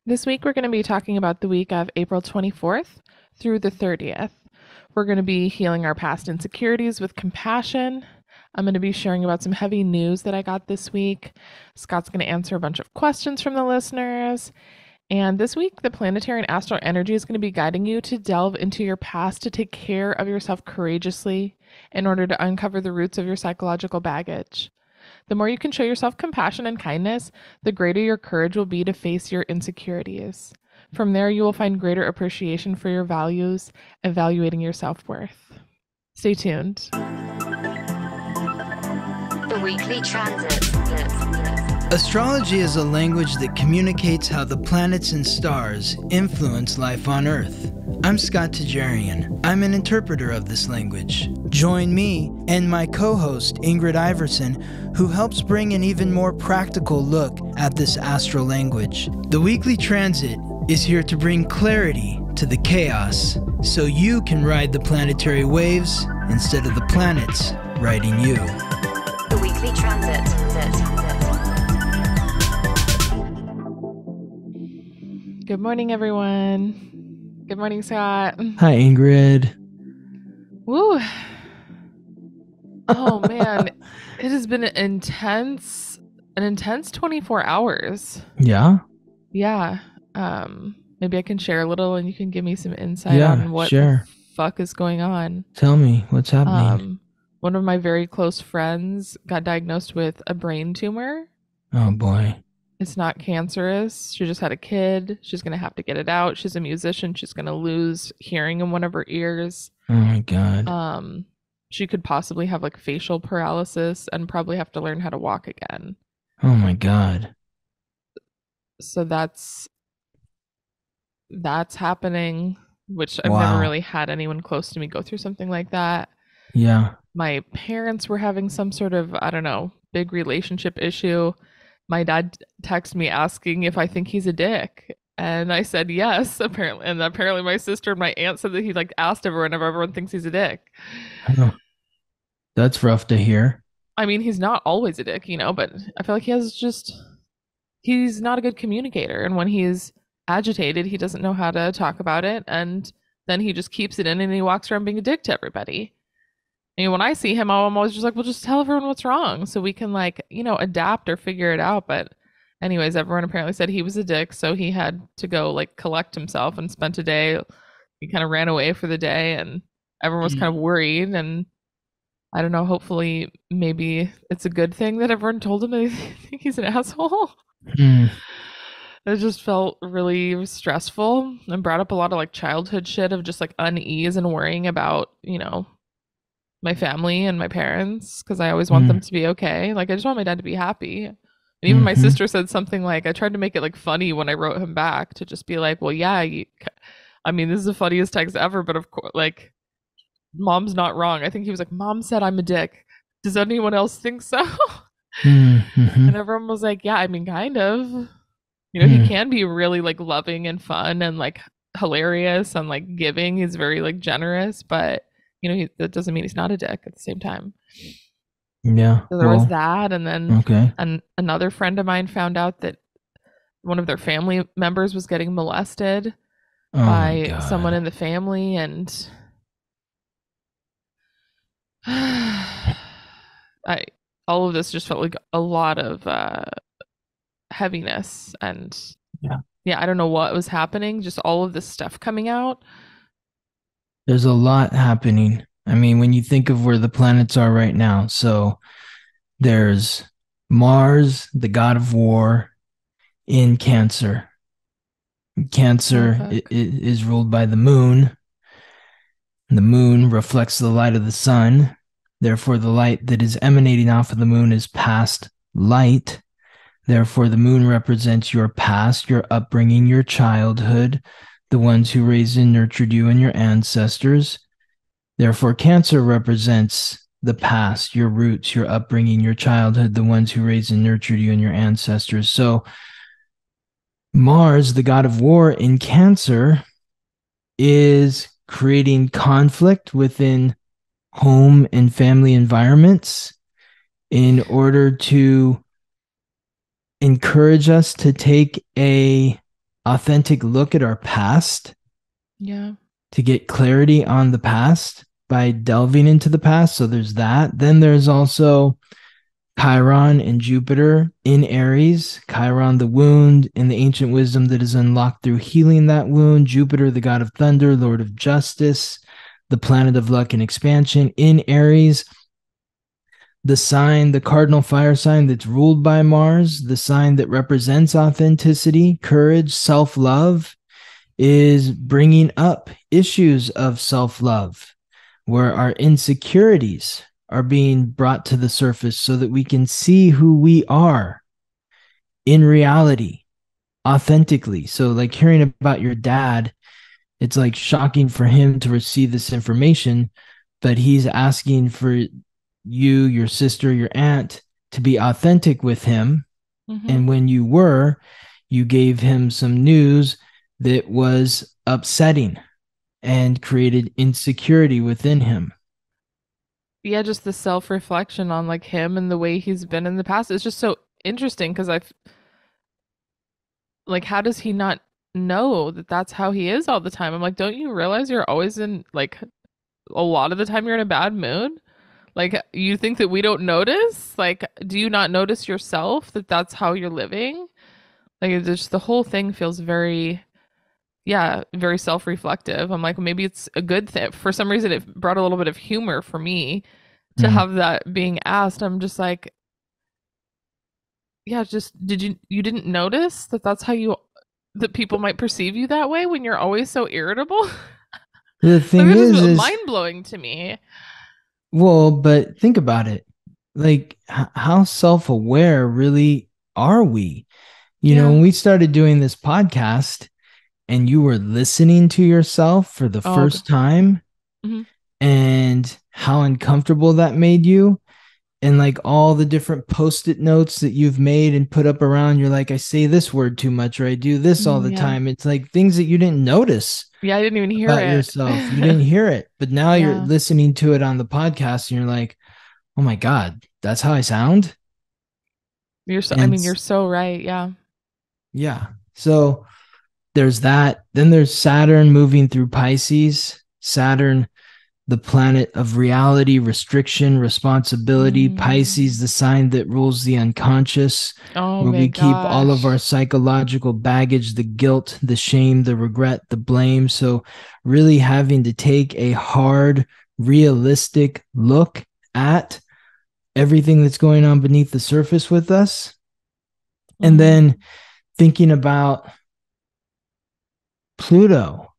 This week, we're going to be talking about the week of April 24th through the 30th. We're going to be healing our past insecurities with compassion. I'm going to be sharing about some heavy news that I got this week. Scott's going to answer a bunch of questions from the listeners. And this week, the planetary and astral energy is going to be guiding you to delve into your past to take care of yourself courageously in order to uncover the roots of your psychological baggage. The more you can show yourself compassion and kindness, the greater your courage will be to face your insecurities. From there, you will find greater appreciation for your values, evaluating your self-worth. Stay tuned. The weekly transit. Astrology is a language that communicates how the planets and stars influence life on Earth. I'm Scott Tajarian. I'm an interpreter of this language. Join me and my co-host Ingrid Iverson, who helps bring an even more practical look at this astral language. The weekly transit is here to bring clarity to the chaos, so you can ride the planetary waves instead of the planets riding you. The weekly transit. Good morning, everyone. Good morning, Scott. Hi, Ingrid. Woo. Oh, man. It has been an intense 24 hours. Yeah? Yeah. Maybe I can share a little and you can give me some insight on what sure. the fuck is going on. Tell me, what's happening? One of my very close friends got diagnosed with a brain tumor. Oh, boy. It's not cancerous. She just had a kid. She's going to have to get it out. She's a musician. She's going to lose hearing in one of her ears. Oh, my God. She could possibly have like facial paralysis and probably have to learn how to walk again. Oh, my God. So that's happening, which I've Wow. never really had anyone close to me go through something like that. Yeah. My parents were having some sort of, I don't know, big relationship issue. My dad texted me asking if I think he's a dick. And I said yes, apparently. And apparently my sister and my aunt said that he like asked everyone if everyone thinks he's a dick. Oh, that's rough to hear. I mean, he's not always a dick, but I feel like he's not a good communicator. And when he's agitated, he doesn't know how to talk about it. And then he just keeps it in and he walks around being a dick to everybody. And when I see him, I'm always just like, well, just tell everyone what's wrong so we can adapt or figure it out. But anyways, everyone apparently said he was a dick. So he had to go collect himself and spent a day. He kind of ran away for the day and everyone was kind of worried. And I don't know, hopefully maybe it's a good thing that everyone told him that they think he's an asshole. It just felt really stressful and brought up a lot of childhood shit of just unease and worrying about, my family and my parents, because I always want them to be okay. I just want my dad to be happy. And even my sister said something I tried to make it funny when I wrote him back to just be like, well, yeah, I mean, this is the funniest text ever, but of course, mom's not wrong. I think he was like, mom said I'm a dick. Does anyone else think so? And everyone was like, yeah, I mean, kind of. He can be really loving and fun and hilarious and giving. He's very generous, but that doesn't mean he's not a dick at the same time. Yeah. So there was that, and then okay. Another friend of mine found out that one of their family members was getting molested by someone in the family, and all of this just felt like a lot of heaviness, and I don't know what was happening, just all of this stuff coming out. There's a lot happening. I mean, when you think of where the planets are right now, so there's Mars, the god of war, in Cancer. Cancer is ruled by the moon. The moon reflects the light of the sun. Therefore, the light that is emanating off of the moon is past light. Therefore, the moon represents your past, your upbringing, your childhood, the ones who raised and nurtured you and your ancestors. Therefore, Cancer represents the past, your roots, your upbringing, your childhood, the ones who raised and nurtured you and your ancestors. So Mars, the god of war in Cancer, is creating conflict within home and family environments in order to encourage us to take a authentic look at our past, Yeah. to get clarity on the past by delving into the past. So there's that. Then there's also Chiron and Jupiter in Aries. Chiron, the wound in the ancient wisdom that is unlocked through healing that wound. Jupiter, the god of thunder, lord of justice, the planet of luck and expansion in Aries. The sign, the cardinal fire sign that's ruled by Mars, the sign that represents authenticity, courage, self love, is bringing up issues of self love where our insecurities are being brought to the surface so that we can see who we are in reality, authentically. So, like hearing about your dad, it's like shocking for him to receive this information, but he's asking for you, your sister, your aunt to be authentic with him. Mm-hmm. And when you were, you gave him some news that was upsetting and created insecurity within him. Yeah, just the self-reflection on like him and the way he's been in the past. It's just so interesting because I've like, how does he not know that that's how he is all the time? I'm like, don't you realize you're always in like a lot of the time you're in a bad mood? Like, you think that we don't notice? Like, do you not notice yourself that that's how you're living? Like, it's just the whole thing feels very, yeah, very self-reflective. I'm like, maybe it's a good thing. For some reason, it brought a little bit of humor for me to have that being asked. I'm just like, yeah, just you didn't notice that that's how you that people might perceive you that way when you're always so irritable? The Like, thing it's just is, mind-blowing to me. well, but think about it. Like, how self aware really are we? You know, Yeah. when we started doing this podcast and you were listening to yourself for the Oh, first time mhm. and how uncomfortable that made you, and like all the different post-it notes that you've made and put up around, you're like, I say this word too much, or I do this all the Yeah. time. It's like things that you didn't notice Yeah, I didn't even hear about it. yourself. You didn't hear it, but now you're Yeah. listening to it on the podcast and you're like, oh my God, that's how I sound. I And mean, you're so right. Yeah. yeah, so there's that. Then there's Saturn moving through Pisces. Saturn, the planet of reality, restriction, responsibility. Pisces, Mm. the sign that rules the unconscious, Oh where my we keep all of gosh. our psychological baggage, the guilt, the shame, the regret, the blame. So, really having to take a hard, realistic look at everything that's going on beneath the surface with us. And Mm. then thinking about Pluto,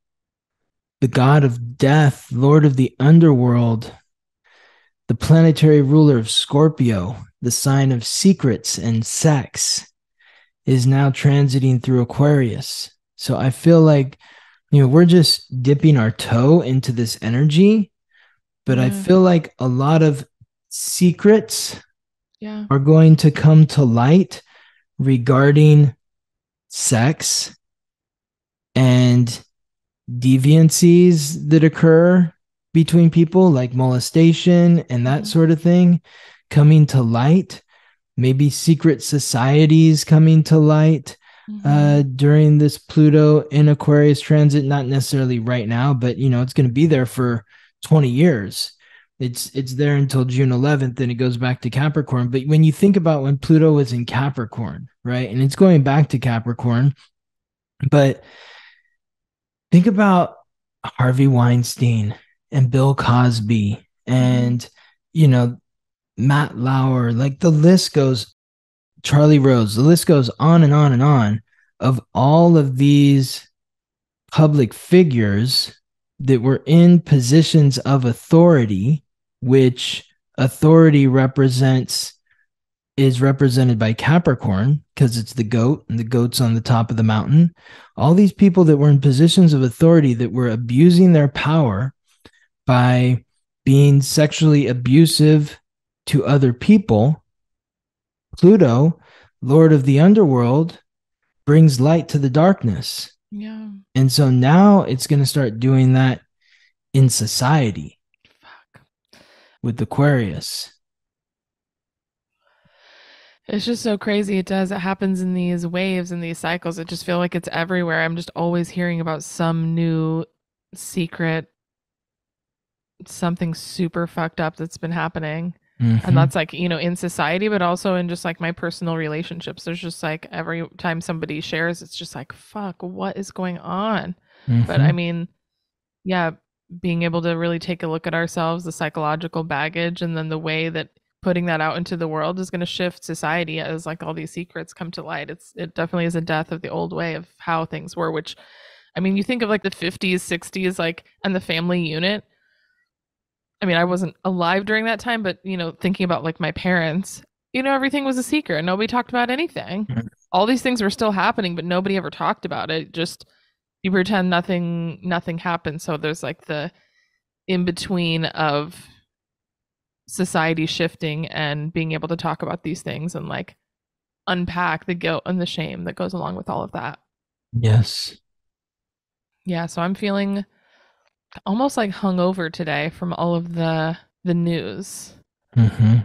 the god of death, lord of the underworld, the planetary ruler of Scorpio, the sign of secrets and sex, is now transiting through Aquarius. So I feel like, we're just dipping our toe into this energy, but I Yeah. feel like a lot of secrets Yeah. are going to come to light regarding sex and deviancies that occur between people, like molestation and that Mhm. sort of thing, coming to light. Maybe secret societies coming to light Mhm. during this Pluto in Aquarius transit. Not necessarily right now, but it's going to be there for 20 years. It's there until June 11th, and it goes back to Capricorn. But when you think about when Pluto was in Capricorn, right, and it's going back to Capricorn, but think about Harvey Weinstein and Bill Cosby Mhm. and, you know, Matt Lauer, like the list goes, Charlie Rose, the list goes on and on and on of all of these public figures that were in positions of authority, which authority is represented by Capricorn because it's the goat and the goat's on the top of the mountain. All these people that were in positions of authority that were abusing their power by being sexually abusive to other people. Pluto, Lord of the underworld, brings light to the darkness. Yeah. And so now it's going to start doing that in society Fuck. with Aquarius. It's just so crazy. It does. It happens in these waves and these cycles. It just feel like it's everywhere. I'm just always hearing about some new secret, something super fucked up that's been happening. And Mm-hmm. that's like, in society, but also in just like my personal relationships. There's just like every time somebody shares, it's just like, fuck, what is going on? But I Mm-hmm. mean, yeah, being able to really take a look at ourselves, the psychological baggage, and then the way that putting that out into the world is going to shift society as like all these secrets come to light. It definitely is a death of the old way of how things were, which I mean, you think of like the 50s, 60s, like, and the family unit. I mean, I wasn't alive during that time, but thinking about like my parents, everything was a secret. Nobody talked about anything. All these things were still happening, but nobody ever talked about it. Just you pretend nothing happened. So there's like the in between of society shifting and being able to talk about these things and like unpack the guilt and the shame that goes along with all of that. Yes. Yeah, so I'm feeling almost like hungover today from all of the news. Mm-hmm.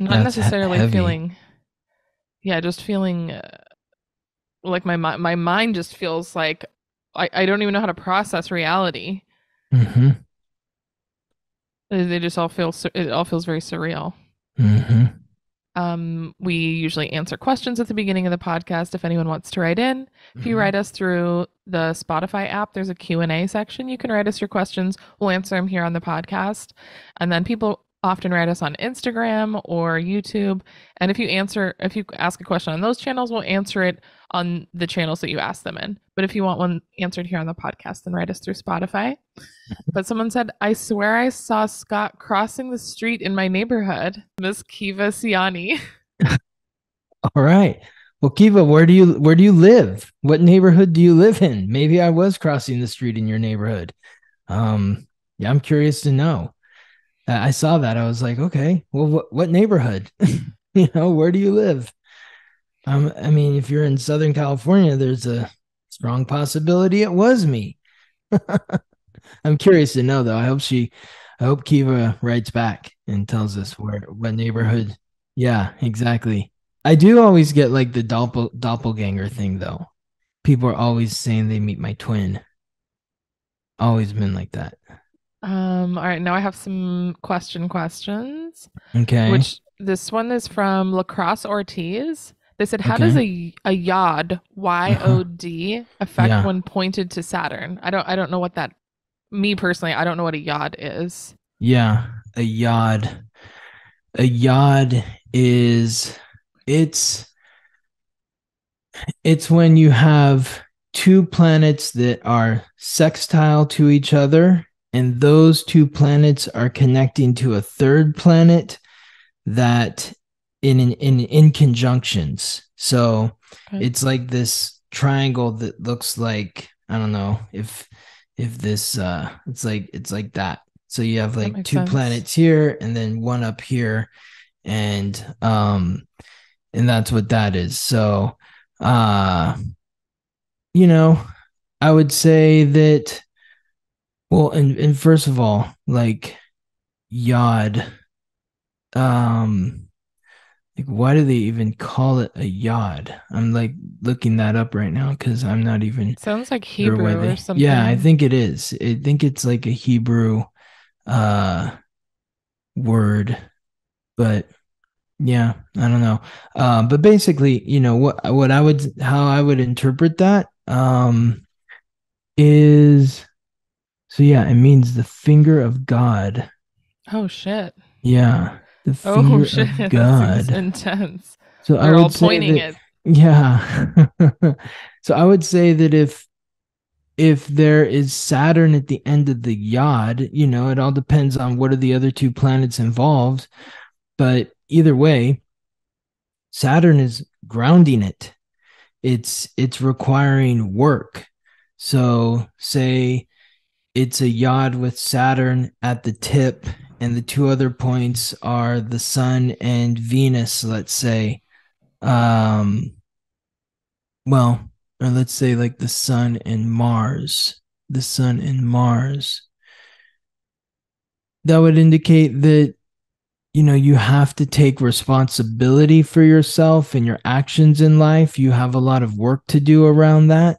Not Yeah, it's necessarily heavy. feeling, yeah, just feeling like my mind just feels like I don't even know how to process reality. Mm-hmm. They just all feel it all feels very surreal. Mm-hmm. We usually answer questions at the beginning of the podcast if anyone wants to write in. If you Mm-hmm. write us through the Spotify app, there's a Q&A section. You can write us your questions. We'll answer them here on the podcast. And then people often write us on Instagram or YouTube. And if you ask a question on those channels, we'll answer it on the channels that you ask them in. But if you want one answered here on the podcast, then write us through Spotify. But someone said, I swear I saw Scott crossing the street in my neighborhood. Miss Kiva Siani. All right. Well, Kiva, where do you live? What neighborhood do you live in? Maybe I was crossing the street in your neighborhood. Um, yeah, I'm curious to know. I saw that. I was like, okay, well, what neighborhood? Where do you live? I mean, if you're in Southern California, there's a strong possibility it was me. I'm curious to know though. I hope Kiva writes back and tells us what neighborhood. Yeah, exactly. I do always get like the doppelganger thing though. People are always saying they meet my twin. Always been like that. All right, now I have some questions, Okay. which this one is from Lacrosse Ortiz. They said, how does Okay. a yod, Uh-huh. YOD, affect Yeah. when pointed to Saturn? I don't know what that, me personally, I don't know what a yod is. Yeah. A yod. A yod is it's it's when you have two planets that are sextile to each other, and those two planets are connecting to a third planet that in conjunctions. So Okay, it's like this triangle that looks like, I don't know if this it's like that. So you have that like makes two sense. planets here and then one up here, and and that's what that is. So uh you know, I would say that, well, and first of all, like yod, um like why do they even call it a yod? I'm like looking that up right now because I'm not even Sounds like sure why Hebrew or they, yeah, I something. think it is. I think it's like a Hebrew uh word, but yeah, I don't know. But basically, what I would how I would interpret that is, so yeah, it means the finger of God. Oh shit. Yeah, the Oh finger shit, of that seems God. intense. So I They're all would say pointing that, it. yeah. So I would say that if there is Saturn at the end of the yod, it all depends on what are the other two planets involved. But either way, Saturn is grounding it. It's requiring work. So say it's a yod with Saturn at the tip, and the two other points are the Sun and Venus, let's say. Um, well, or let's say like the Sun and Mars. The Sun and Mars. That would indicate that you have to take responsibility for yourself and your actions in life. You have a lot of work to do around that.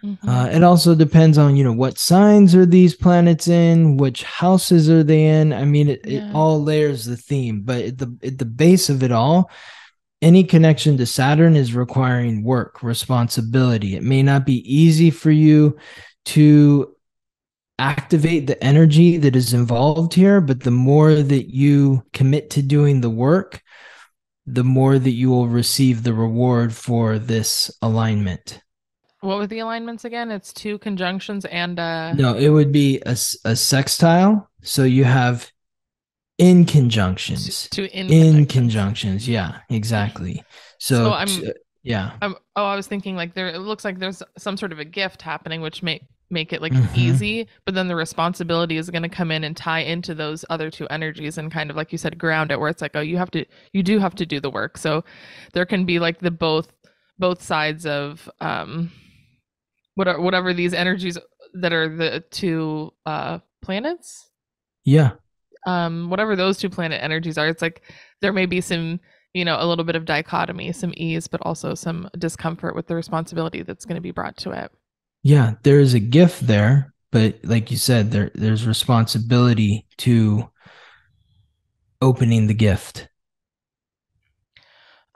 Hmm. It also depends on, what signs are these planets in, which houses are they in. I mean, it Yeah. all layers the theme, but at the base of it all, any connection to Saturn is requiring work, responsibility. It may not be easy for you to activate the energy that is involved here, but the more that you commit to doing the work, the more that you will receive the reward for this alignment. What were the alignments again? It's two conjunctions and No, it would be a sextile. So you have in conjunctions. two in In conjunctions. conjunctions. Yeah, exactly. So So, yeah. I was thinking like there it looks like there's some sort of a gift happening which make it like Hmm. easy, but then the responsibility is going to come in and tie into those other two energies and kind of like you said ground it where it's like oh you do have to do the work. So there can be like the both sides of whatever these energies that are the two planets, Yeah. whatever those two planet energies are, it's like there may be some, a little bit of dichotomy, some ease, but also some discomfort with the responsibility that's going to be brought to it. Yeah. There is a gift there, but like you said, there's responsibility to opening the gift.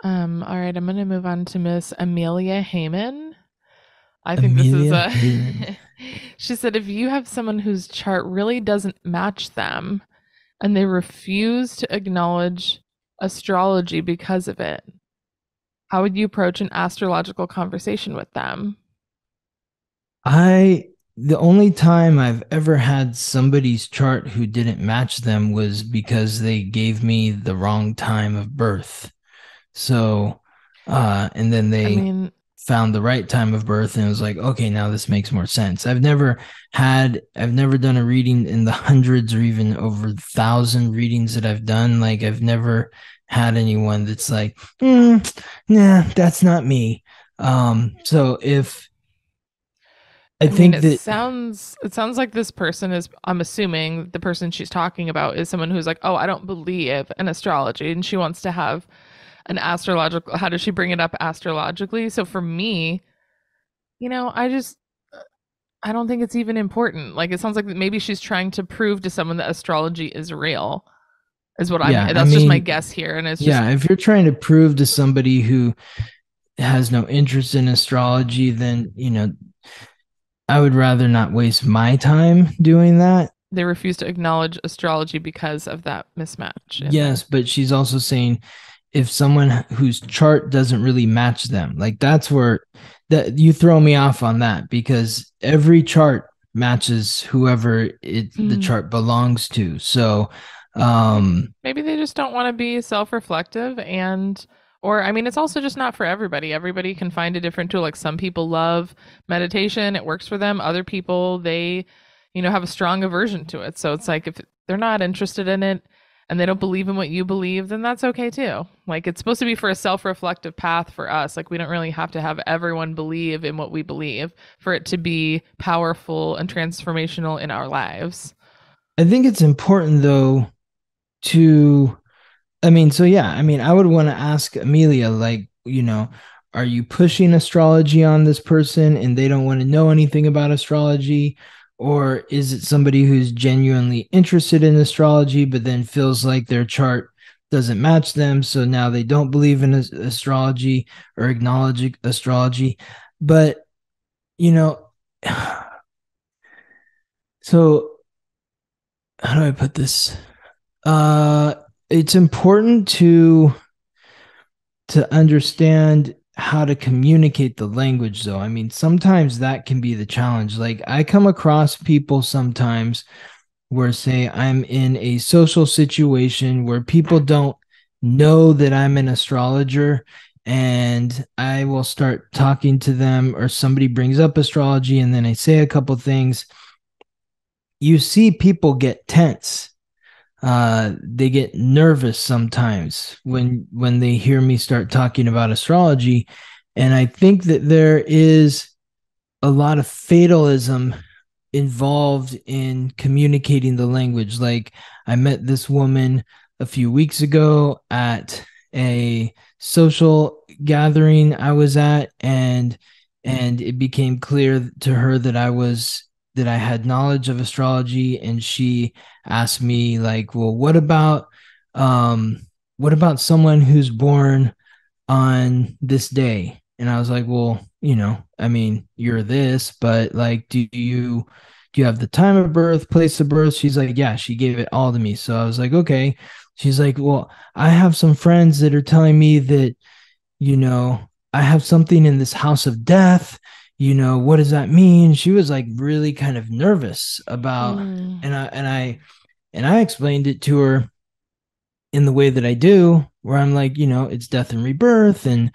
All right, I'm going to move on to Miss Amelia Heyman. I think this is Amelia a. Heyman. She said if you have someone whose chart really doesn't match them and they refuse to acknowledge astrology because of it, how would you approach an astrological conversation with them? The only time I've ever had somebody's chart who didn't match them was because they gave me the wrong time of birth. So, and then I they mean, found the right time of birth and it was like, okay, now this makes more sense. I've never done a reading in the hundreds or even over 1,000 readings that I've done. Like, I've never had anyone that's like, nah, that's not me. So if I I mean, think that, it sounds like this person is. I'm assuming the person she's talking about is someone who's like, oh, I don't believe in astrology, and she wants to have an astrological. How does she bring it up astrologically? So for me, I don't think it's even important. Like it sounds like maybe she's trying to prove to someone that astrology is real. Is what I'm. yeah, I That's just my mean, guess here, and it's just yeah, if you're trying to prove to somebody who has no interest in astrology, then, I would rather not waste my time doing that. they refuse to acknowledge astrology because of that mismatch in there. Yes, but she's also saying if someone whose chart doesn't really match them, like that's where that you throw me off on that because every chart matches whoever the Hmm. chart belongs to. So, Maybe they just don't want to be self-reflective and or I mean it's also just not for everybody. Everybody can find a different tool. Like some people love meditation, it works for them. Other people they have a strong aversion to it. So it's like if they're not interested in it and they don't believe in what you believe, then that's okay too. Like it's supposed to be for a self-reflective path for us. Like we don't really have to have everyone believe in what we believe for it to be powerful and transformational in our lives. I think it's important though to so yeah, I would want to ask Amelia, like, are you pushing astrology on this person and they don't want to know anything about astrology? Or is it somebody who's genuinely interested in astrology, but then feels like their chart doesn't match them? So now they don't believe in astrology or acknowledge astrology. But, you know, so how do I put this? Uh, it's important to understand how to communicate the language though. Sometimes that can be the challenge. Like I come across people sometimes where say I'm in a social situation where people don't know that I'm an astrologer and I will start talking to them or somebody brings up astrology and then I say a couple things. You see people get tense, they get nervous sometimes when they hear me start talking about astrology, and I think that there is a lot of fatalism involved in communicating the language. Like I met this woman a few weeks ago at a social gathering I was at, and it became clear to her that I had knowledge of astrology, and she asked me like, well, what about someone who's born on this day? And I was like, well, I mean, you're this, but like, do you have the time of birth, place of birth? She's like, yeah, she gave it all to me. So I was like, okay. She's like, well, I have some friends that are telling me that, you know, I have something in this house of death. What does that mean? She was like really kind of nervous about, Mm. and I explained it to her in the way that I do, where I'm like, it's death and rebirth, and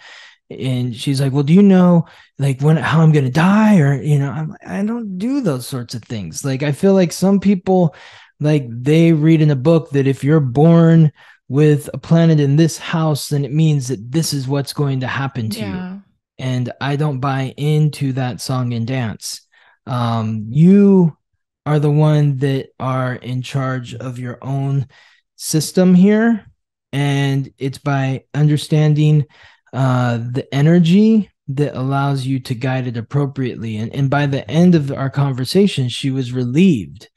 she's like, well, do you know like how I'm gonna die, or I'm like, I don't do those sorts of things. Like, I feel like some people, like, they read in a book that if you're born with a planet in this house, then it means that this is what's going to happen to you. Yeah. And I don't buy into that song and dance. You are the one that are in charge of your own system here, and it's by understanding the energy that allows you to guide it appropriately. And by the end of our conversation, she was relieved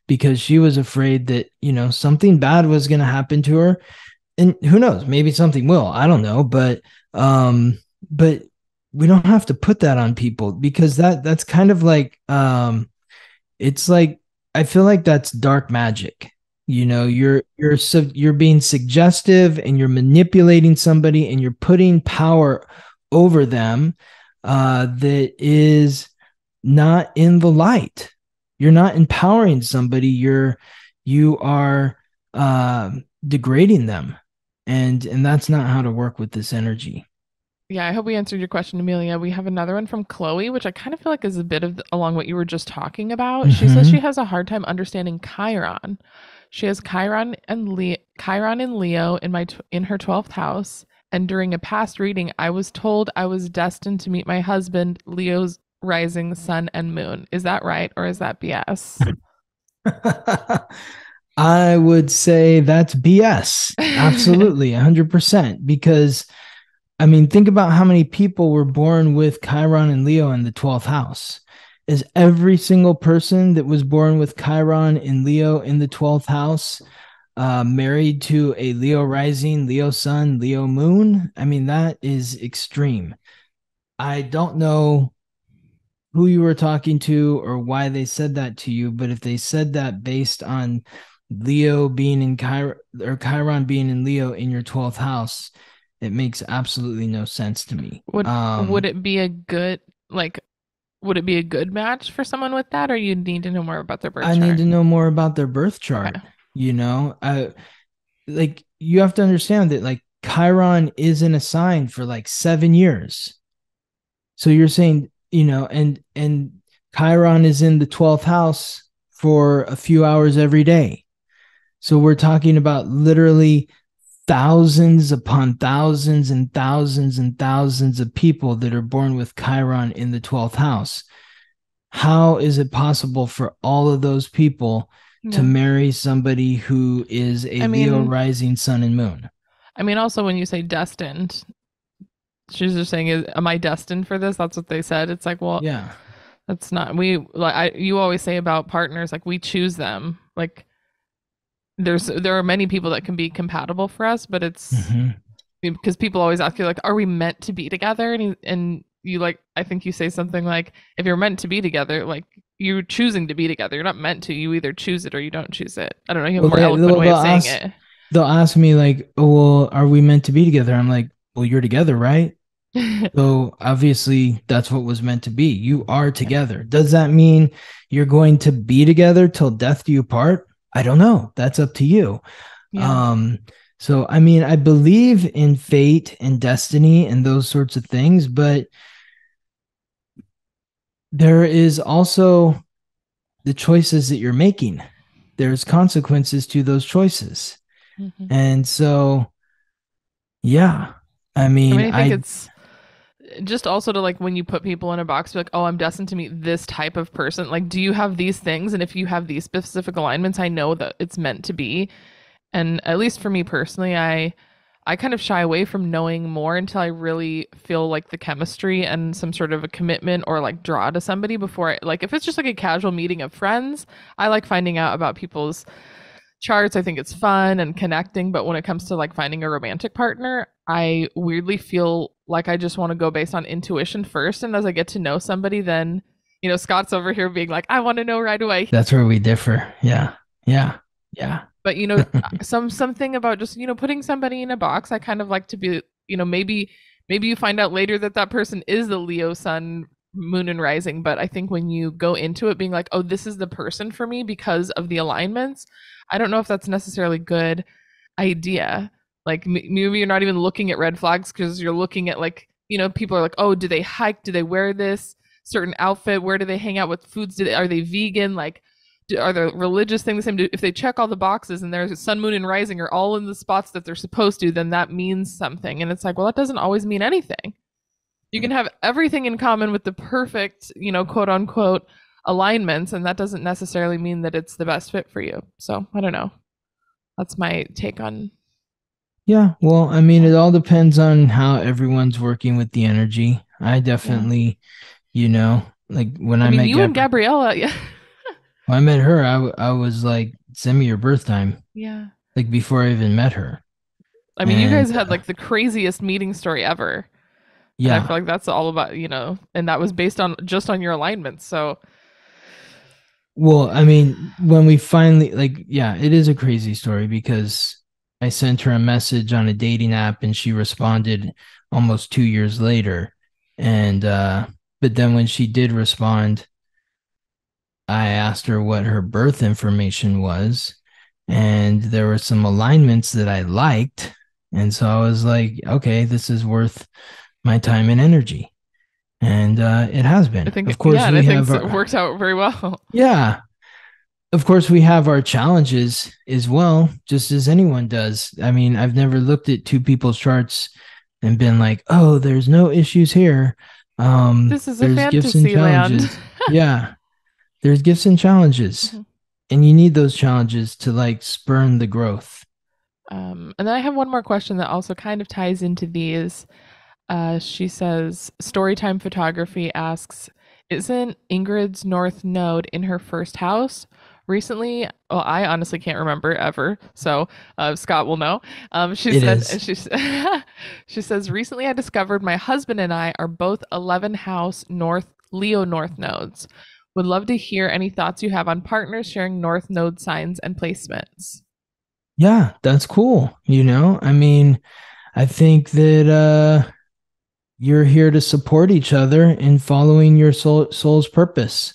because she was afraid that, something bad was going to happen to her. And who knows, maybe something will, I don't know. But we don't have to put that on people, because that's kind of like, it's like, I feel like that's dark magic. You're being suggestive, and you're manipulating somebody, and you're putting power over them that is not in the light. You're not empowering somebody. You are degrading them, and that's not how to work with this energy. Yeah, I hope we answered your question, Amelia. We have another one from Chloe, which I kind of feel like is a bit of along what you were just talking about. She says she Mm-hmm. has a hard time understanding Chiron. She has Chiron in Leo in her 12th house, and during a past reading, I was told I was destined to meet my husband, Leo's rising sun and moon. Is that right, or is that BS? I would say that's BS. Absolutely, 100%. Because, I mean, think about how many people were born with Chiron and Leo in the 12th house. Is every single person that was born with Chiron and Leo in the 12th house married to a Leo rising, Leo sun, Leo moon? I mean, that is extreme. I don't know who you were talking to or why they said that to you, but if they said that based on Leo being in Chiron, or Chiron being in Leo in your 12th house, it makes absolutely no sense to me. Would it be a good like would it be a good match for someone with that, or you need to know more about their birth I need chart? to know more about their birth Okay. chart. I like, you have to understand that like Chiron is in a sign for like 7 years. So you're saying, and Chiron is in the 12th house for a few hours every day. So we're talking about literally thousands upon thousands and thousands and thousands of people that are born with Chiron in the 12th house. How is it possible for all of those people to Yeah. marry somebody who is a I Leo mean, rising sun and moon? also when you say destined, she's just saying, am I destined for this? That's what they said. It's like, well, Yeah. that's not we like you always say about partners, like we choose them. Like there are many people that can be compatible for us, but it's Mm-hmm. because people always ask you like, are we meant to be together? And you like, I think you say something like, if you're meant to be together, like you're choosing to be together. You're not meant to. You either choose it or you don't choose it. I don't know. You have a Well, more eloquent way they'll of saying ask it. they'll ask me like, "Oh, well, are we meant to be together?" I'm like, "Well, you're together, right?" So obviously, that's what was meant to be. You are together. Does that mean you're going to be together till death do you part? I don't know. That's up to you. Yeah. Um, so I mean, I believe in fate and destiny and those sorts of things, but there is also the choices that you're making. There's consequences to those choices. Mhm. And so, yeah, I I mean, mean, I think it's just also to like when you put people in a box, be like, oh, I'm destined to meet this type of person. Like, do you have these things? And if you have these specific alignments, I know that it's meant to be. And at least for me personally, I kind of shy away from knowing more until I really feel like the chemistry and some sort of a commitment or like draw to somebody before like if it's just like a casual meeting of friends, I like finding out about people's charts. I think it's fun and connecting, but when it comes to like finding a romantic partner, I weirdly feel like I just want to go based on intuition first, and as I get to know somebody, then Scott's over here being like, I want to know right away. That's where we differ. Yeah. Yeah. Yeah. But something about just putting somebody in a box. I kind of like to be maybe you find out later that that person is the Leo sun, moon, and rising. But I think when you go into it being like, oh, this is the person for me because of the alignments, I don't know if that's necessarily good idea. Like maybe you're not even looking at red flags because you're looking at like people are like, oh, do they hike? Do they wear this certain outfit? Where do they hang out? With foods? Are they vegan? Like are the religious thing the same? If they check all the boxes and there's sun, moon, and rising are all in the spots that they're supposed to, then that means something. And it's like, well, that doesn't always mean anything. You can have everything in common with the perfect, quote unquote alignments, and that doesn't necessarily mean that it's the best fit for you. So I don't know. That's my take on. Yeah. Well, I mean, it all depends on how everyone's working with the energy. I definitely, like when I I mean, met you and Gabriella, yeah, when I met her, I was like, send me your birth time, yeah. like before I even met her. I mean, you And guys had like the craziest meeting story ever. And I yeah, feel like that's all about, and that was based on just on your alignments. So well, I mean, when we finally, like, yeah, it is a crazy story because I sent her a message on a dating app and she responded almost 2 years later. And, but then when she did respond, I asked her what her birth information was. And there were some alignments that I liked. And so I was like, okay, this is worth my time and energy. And it has I been. think, Of course, yeah, and I we think have it our, worked out very well. yeah, of course, we have our challenges as well, just as anyone does. I mean, I've never looked at two people's charts and been like, oh, there's no issues here. This is a There's gifts and fantasy land. challenges. Yeah, there's gifts and challenges. Mhm. And you need those challenges to like spurn the growth. And then I have one more question that also kind of ties into these. She says, Storytime Photography asks, isn't Ingrid's North Node in her first house? Recently, well, I honestly can't remember ever, so Scott will know. She It said, is. she says, recently I discovered my husband and I are both 11 house North Leo North nodes. Would love to hear any thoughts you have on partners sharing North node signs and placements. Yeah, that's cool. I mean, I think that you're here to support each other in following your soul's purpose.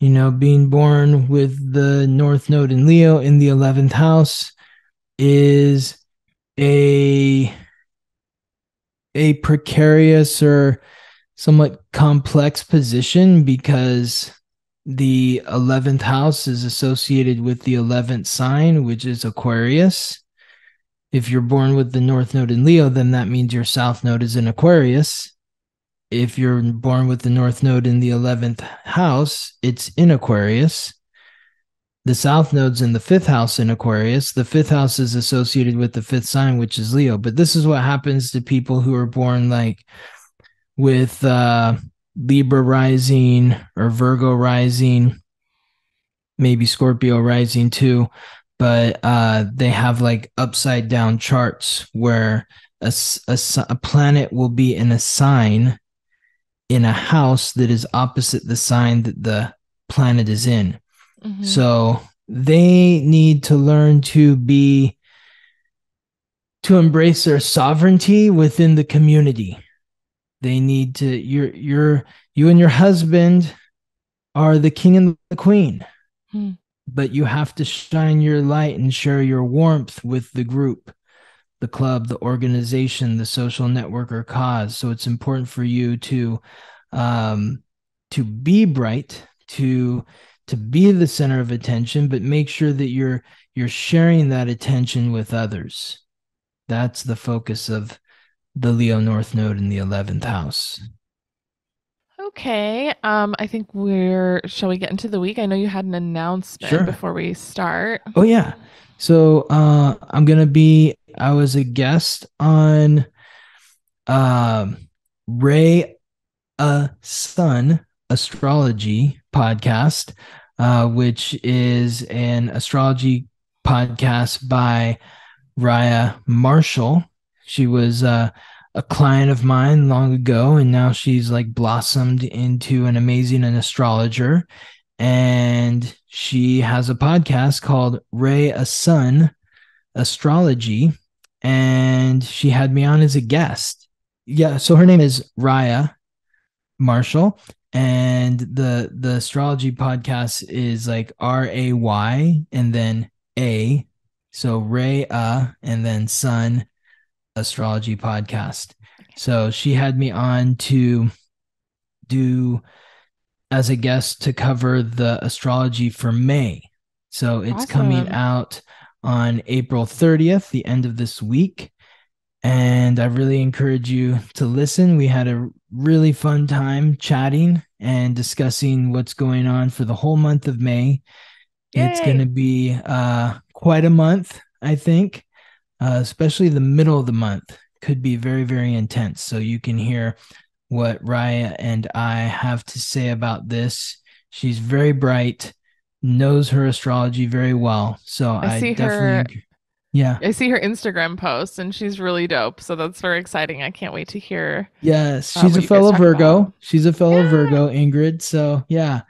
Being born with the North Node in Leo in the 11th house is a precarious or somewhat complex position because the 11th house is associated with the 11th sign, which is Aquarius. If you're born with the North Node in Leo, then that means your South Node is in Aquarius. If you're born with the North Node in the 11th house, it's in Aquarius. The South Node's in the 5th house in Aquarius. The 5th house is associated with the 5th sign, which is Leo. But this is what happens to people who are born like with Libra rising or Virgo rising, maybe Scorpio rising too. But they have like upside down charts where a planet will be in a sign in a house that is opposite the sign that the planet is in. Mm-hmm. So they need to learn to embrace their sovereignty within the community. They need to, you and your husband are the king and the queen, but you have to shine your light and share your warmth with the group, the club, the organization, the social network or cause. So it's important for you to be bright, to be the center of attention, but make sure that you're sharing that attention with others. That's the focus of the Leo North Node in the 11th house. Okay. I think shall we get into the week? I know you had an announcement Sure. before we start. Oh yeah. So I was a guest on um Ray Sun Astrology podcast, which is an astrology podcast by Raya Marshall. She was a client of mine long ago, and now she's like blossomed into an amazing astrologer. And she has a podcast called Ray a Sun Astrology, and she had me on as a guest. Yeah, so her name is Raya Marshall, and the astrology podcast is like Ray and then A, so Ray and then Sun Astrology Podcast. So she had me on to do as a guest to cover the astrology for May. So it's coming Awesome. out on April 30th, the end of this week. And I really encourage you to listen. We had a really fun time chatting and discussing what's going on for the whole month of May. It's going Yay. to be quite a month, I think, especially the middle of the month could be very, very intense. So you can hear what Raya and I have to say about this. She's very bright, knows her astrology very well. So I I see her definitely, yeah. I see her Instagram posts and she's really dope. So that's very exciting. I can't wait to hear Yes, she's a what you guys fellow talk about. Virgo. She's a fellow Yeah. Virgo, Ingrid. So, yeah,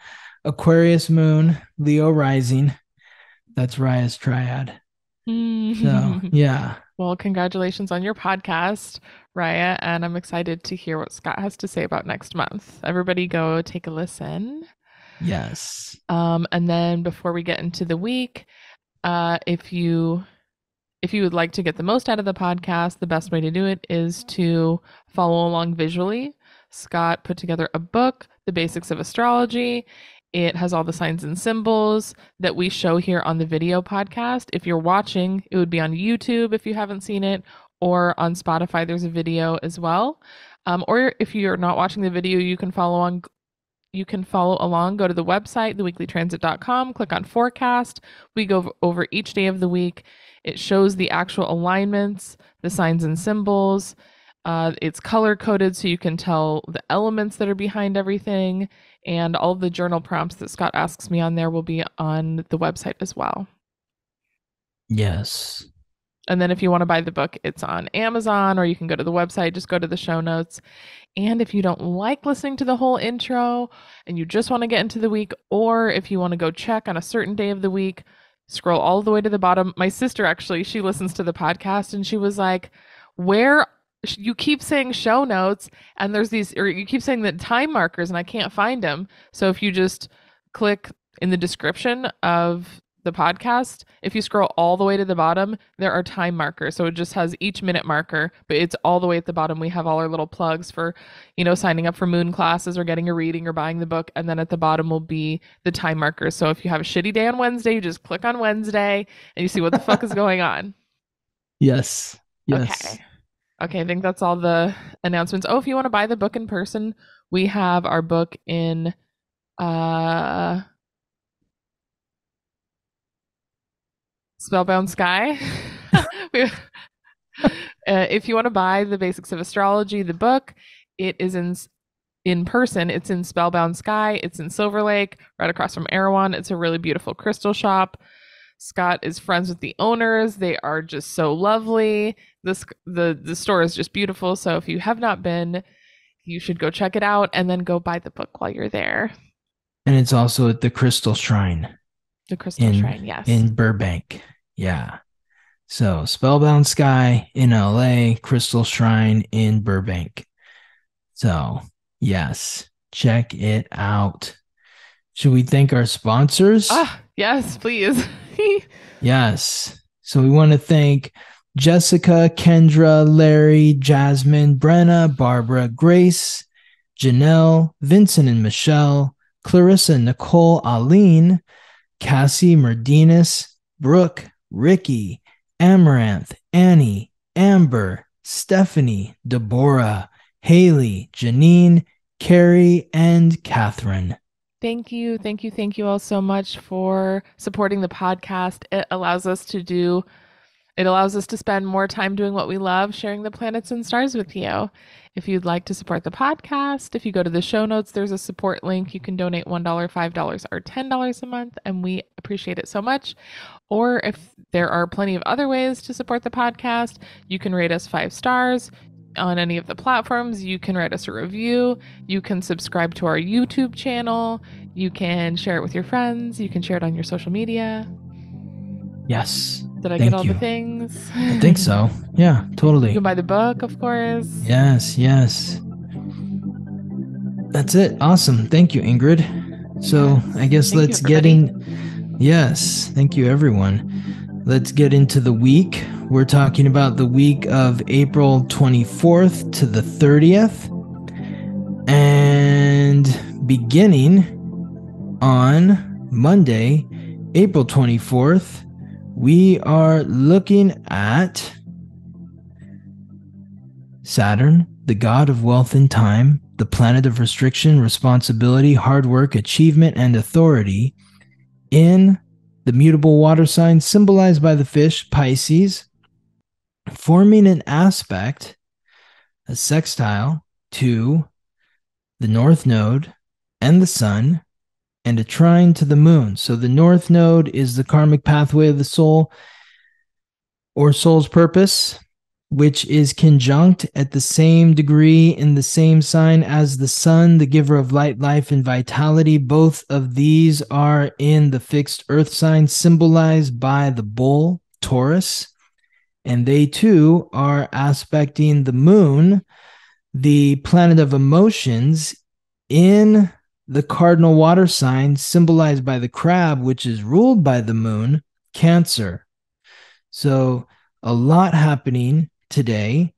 Aquarius moon, Leo rising. That's Raya's triad. So, yeah. Well, congratulations on your podcast, Raya, and I'm excited to hear what Scott has to say about next month. Everybody go take a listen. Yes. And then before we get into the week, if you would like to get the most out of the podcast, the best way to do it is to follow along visually. Scott put together a book, The Basics of Astrology. It has all the signs and symbols that we show here on the video podcast. If you're watching, it would be on YouTube if you haven't seen it, or on Spotify, there's a video as well. Or if you're not watching the video, you can follow on. You can follow along. Go to the website, theweeklytransit.com, click on forecast. We go over each day of the week. It shows the actual alignments, the signs and symbols. It's color coded so you can tell the elements that are behind everything. And all of the journal prompts that Scott asks me on there will be on the website as well. Yes. And then if you want to buy the book, it's on Amazon, or you can go to the website, just go to the show notes. And if you don't like listening to the whole intro and you just want to get into the week, or if you want to go check on a certain day of the week, scroll all the way to the bottom. My sister actually, she listens to the podcast and she was like, where you keep saying show notes and there's these, or you keep saying the time markers and I can't find them. So if you just click in the description of the podcast, if you scroll all the way to the bottom, there are time markers. So it just has each minute marker, but it's all the way at the bottom. We have all our little plugs for, signing up for moon classes or getting a reading or buying the book. And then at the bottom will be the time markers. So if you have a shitty day on Wednesday, you just click on Wednesday and you see what the fuck is going on. Yes. Yes. Okay. Okay, I think that's all the announcements. Oh, if you want to buy the book in person, we have our book in Spellbound Sky. If you want to buy The Basics of Astrology, the book, it is in person. It's in Spellbound Sky. It's in Silver Lake, right across from Erewhon. It's a really beautiful crystal shop. Scott is friends with the owners. They are just so lovely. The store is just beautiful. So if you have not been, you should go check it out and then go buy the book while you're there. And it's also at the Crystal Shrine. The Crystal Shrine, yes. In Burbank. Yeah. So Spellbound Sky in LA, Crystal Shrine in Burbank. So, yes, check it out. Should we thank our sponsors? Yes, please. Yes. So we want to thank Jessica, Kendra, Larry, Jasmine, Brenna, Barbara, Grace, Janelle, Vincent and Michelle, Clarissa, Nicole, Aline, Cassie, Merdinas, Brooke, Ricky, Amaranth, Annie, Amber, Stephanie, Deborah, Haley, Janine, Carrie, and Catherine. Thank you. Thank you. Thank you all so much for supporting the podcast. It allows us to spend more time doing what we love, sharing the planets and stars with you. If you'd like to support the podcast, if you go to the show notes, there's a support link. You can donate $1, $5, or $10 a month, and we appreciate it so much. Or if there are plenty of other ways to support the podcast, you can rate us 5 stars on any of the platforms. You can write us a review. You can subscribe to our YouTube channel. You can share it with your friends. You can share it on your social media. Yes. Did I Thank get all you. the things? I think so. Yeah, totally. You can buy the book, of course. Yes, yes. That's it. Awesome. Thank you, Ingrid. So I guess Thank you, let's get in. Yes. Thank you, everyone. Let's get into the week. We're talking about the week of April 24th to the 30th. And beginning on Monday, April 24th, we are looking at Saturn, the god of wealth and time, the planet of restriction, responsibility, hard work, achievement, and authority, in the mutable water sign symbolized by the fish, Pisces, forming an aspect, a sextile, to the North Node and the Sun, and a trine to the Moon. So the North Node is the karmic pathway of the soul, or soul's purpose, which is conjunct at the same degree in the same sign as the Sun, the giver of light, life, and vitality. Both of these are in the fixed earth sign symbolized by the bull, Taurus, and they too are aspecting the Moon, the planet of emotions, in the cardinal water sign symbolized by the crab, which is ruled by the Moon, Cancer. So a lot happening today.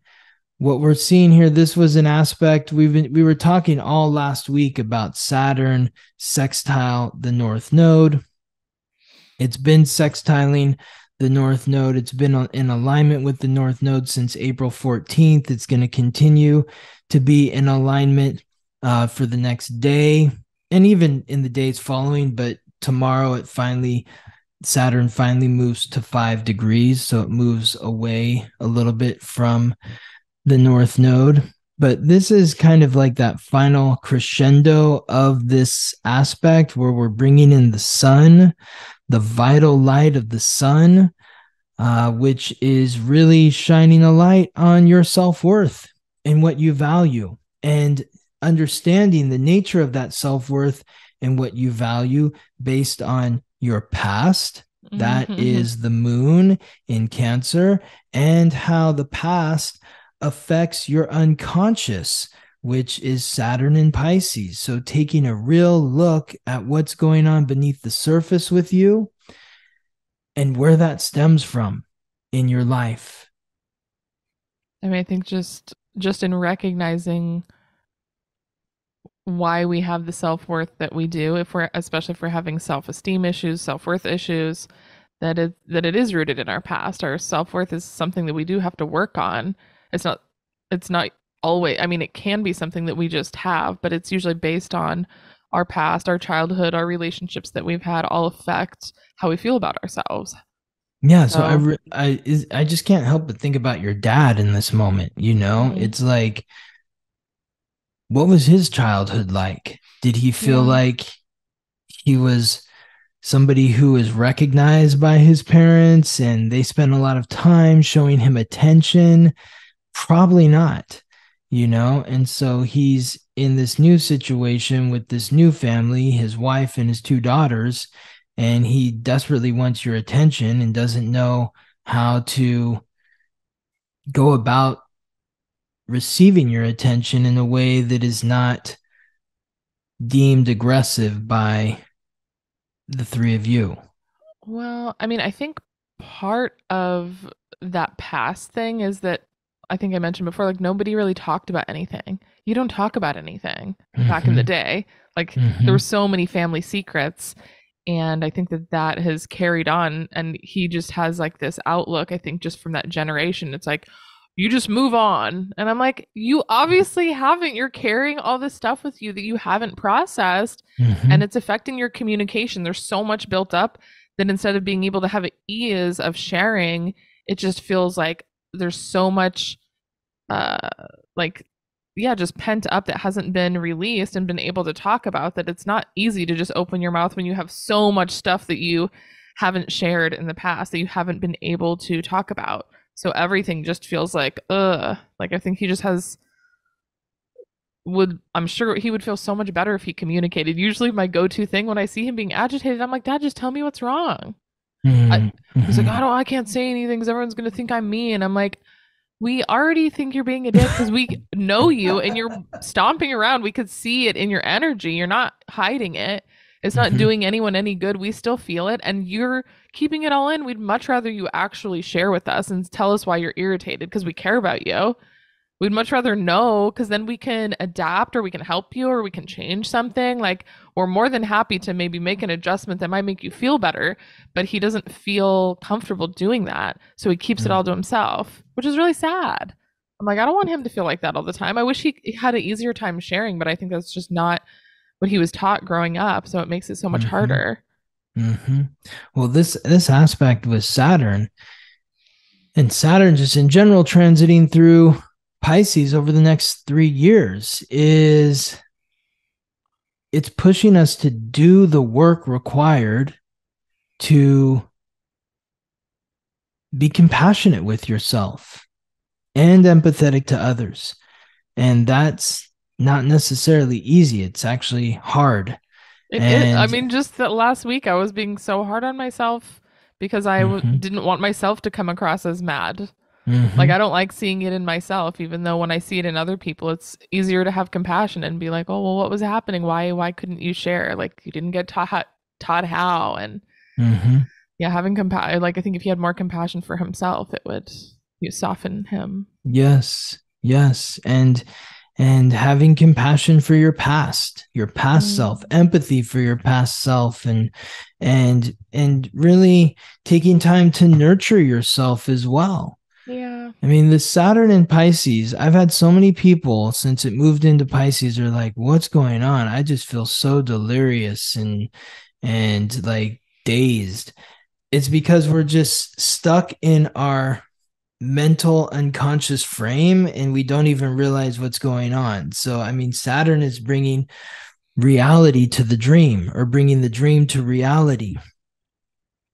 What we're seeing here, this was an aspect we were talking all last week about Saturn sextile the North Node. It's been sextiling the North Node. It's been in alignment with the North Node since April 14th. It's going to continue to be in alignment for the next day and even in the days following. But tomorrow Saturn finally moves to 5 degrees, so it moves away a little bit from the North Node. But this is kind of like that final crescendo of this aspect where we're bringing in the Sun, the vital light of the Sun, which is really shining a light on your self-worth and what you value, and understanding the nature of that self-worth and what you value based on your past. That is the Moon in Cancer, and how the past affects your unconscious, which is Saturn in Pisces. So taking a real look at what's going on beneath the surface with you and where that stems from in your life. I mean, I think just in recognizing why we have the self-worth that we do, especially if we're having self-esteem issues, self-worth issues, that it is rooted in our past. Our self-worth is something that we do have to work on. It's not always, I mean, it can be something that we just have, but it's usually based on our past, our childhood, our relationships that we've had all affect how we feel about ourselves. Yeah, so I just can't help but think about your dad in this moment, you know? It's like, what was his childhood like? Did he feel like he was somebody who was recognized by his parents and they spent a lot of time showing him attention? Probably not, you know? And so he's in this new situation with this new family, his wife and his 2 daughters, and he desperately wants your attention and doesn't know how to go about receiving your attention in a way that is not deemed aggressive by the 3 of you. Well, I mean, I think part of that past thing is that I think I mentioned before, like, nobody really talked about anything. You don't talk about anything back in the day. Like, there were so many family secrets. And I think that has carried on. And he just has like this outlook, I think, just from that generation. It's like, you just move on. And I'm like, you obviously haven't. You're carrying all this stuff with you that you haven't processed, and Mm-hmm. it's affecting your communication. There's so much built up that instead of being able to have ease of sharing, it just feels like there's so much uh like yeah, just pent up that hasn't been released and been able to talk about, that it's not easy to just open your mouth when you have so much stuff that you haven't shared in the past that you haven't been able to talk about. So everything just feels like like I think he just has would I'm sure he would feel so much better if he communicated. Usually my go-to thing when I see him being agitated, I'm like, Dad, just tell me what's wrong. I, he's like, Mm-hmm. I can't say anything because everyone's gonna think I'm mean. I'm like, we already think you're being a dick because we know you and you're stomping around. We could see it in your energy. You're not hiding it. It's not Mm-hmm. doing anyone any good. We still feel it and you're keeping it all in. We'd much rather you actually share with us and tell us why you're irritated because we care about you. We'd much rather know because then we can adapt or we can help you or we can change something. Like, we're more than happy to maybe make an adjustment that might make you feel better, but he doesn't feel comfortable doing that. So he keeps it all to himself, which is really sad. I'm like, I don't want him to feel like that all the time. I wish he had an easier time sharing, but I think that's just not what he was taught growing up. So it makes it so much Mm-hmm. harder. Mm-hmm. Well, this aspect with Saturn, and Saturn just in general transiting through Pisces over the next 3 years, is it's pushing us to do the work required to be compassionate with yourself and empathetic to others. And that's not necessarily easy. It's actually hard. It is. I And mean, just that last week I was being so hard on myself because mm-hmm, didn't want myself to come across as mad. Like, mm-hmm, I don't like seeing it in myself, even though when I see it in other people, it's easier to have compassion and be like, "Oh, well, what was happening? Why couldn't you share? Like, you didn't get taught how." And mm-hmm. yeah, having compassion. Like, I think if he had more compassion for himself, it would soften him. Yes, yes. And having compassion for your past self, Mm. empathy for your past self, and really taking time to nurture yourself as well. Yeah. I mean, the Saturn in Pisces, I've had so many people since it moved into Pisces are like, what's going on? I just feel so delirious and like dazed. It's because we're just stuck in our mental unconscious frame and we don't even realize what's going on. So, I mean, Saturn is bringing reality to the dream or bringing the dream to reality.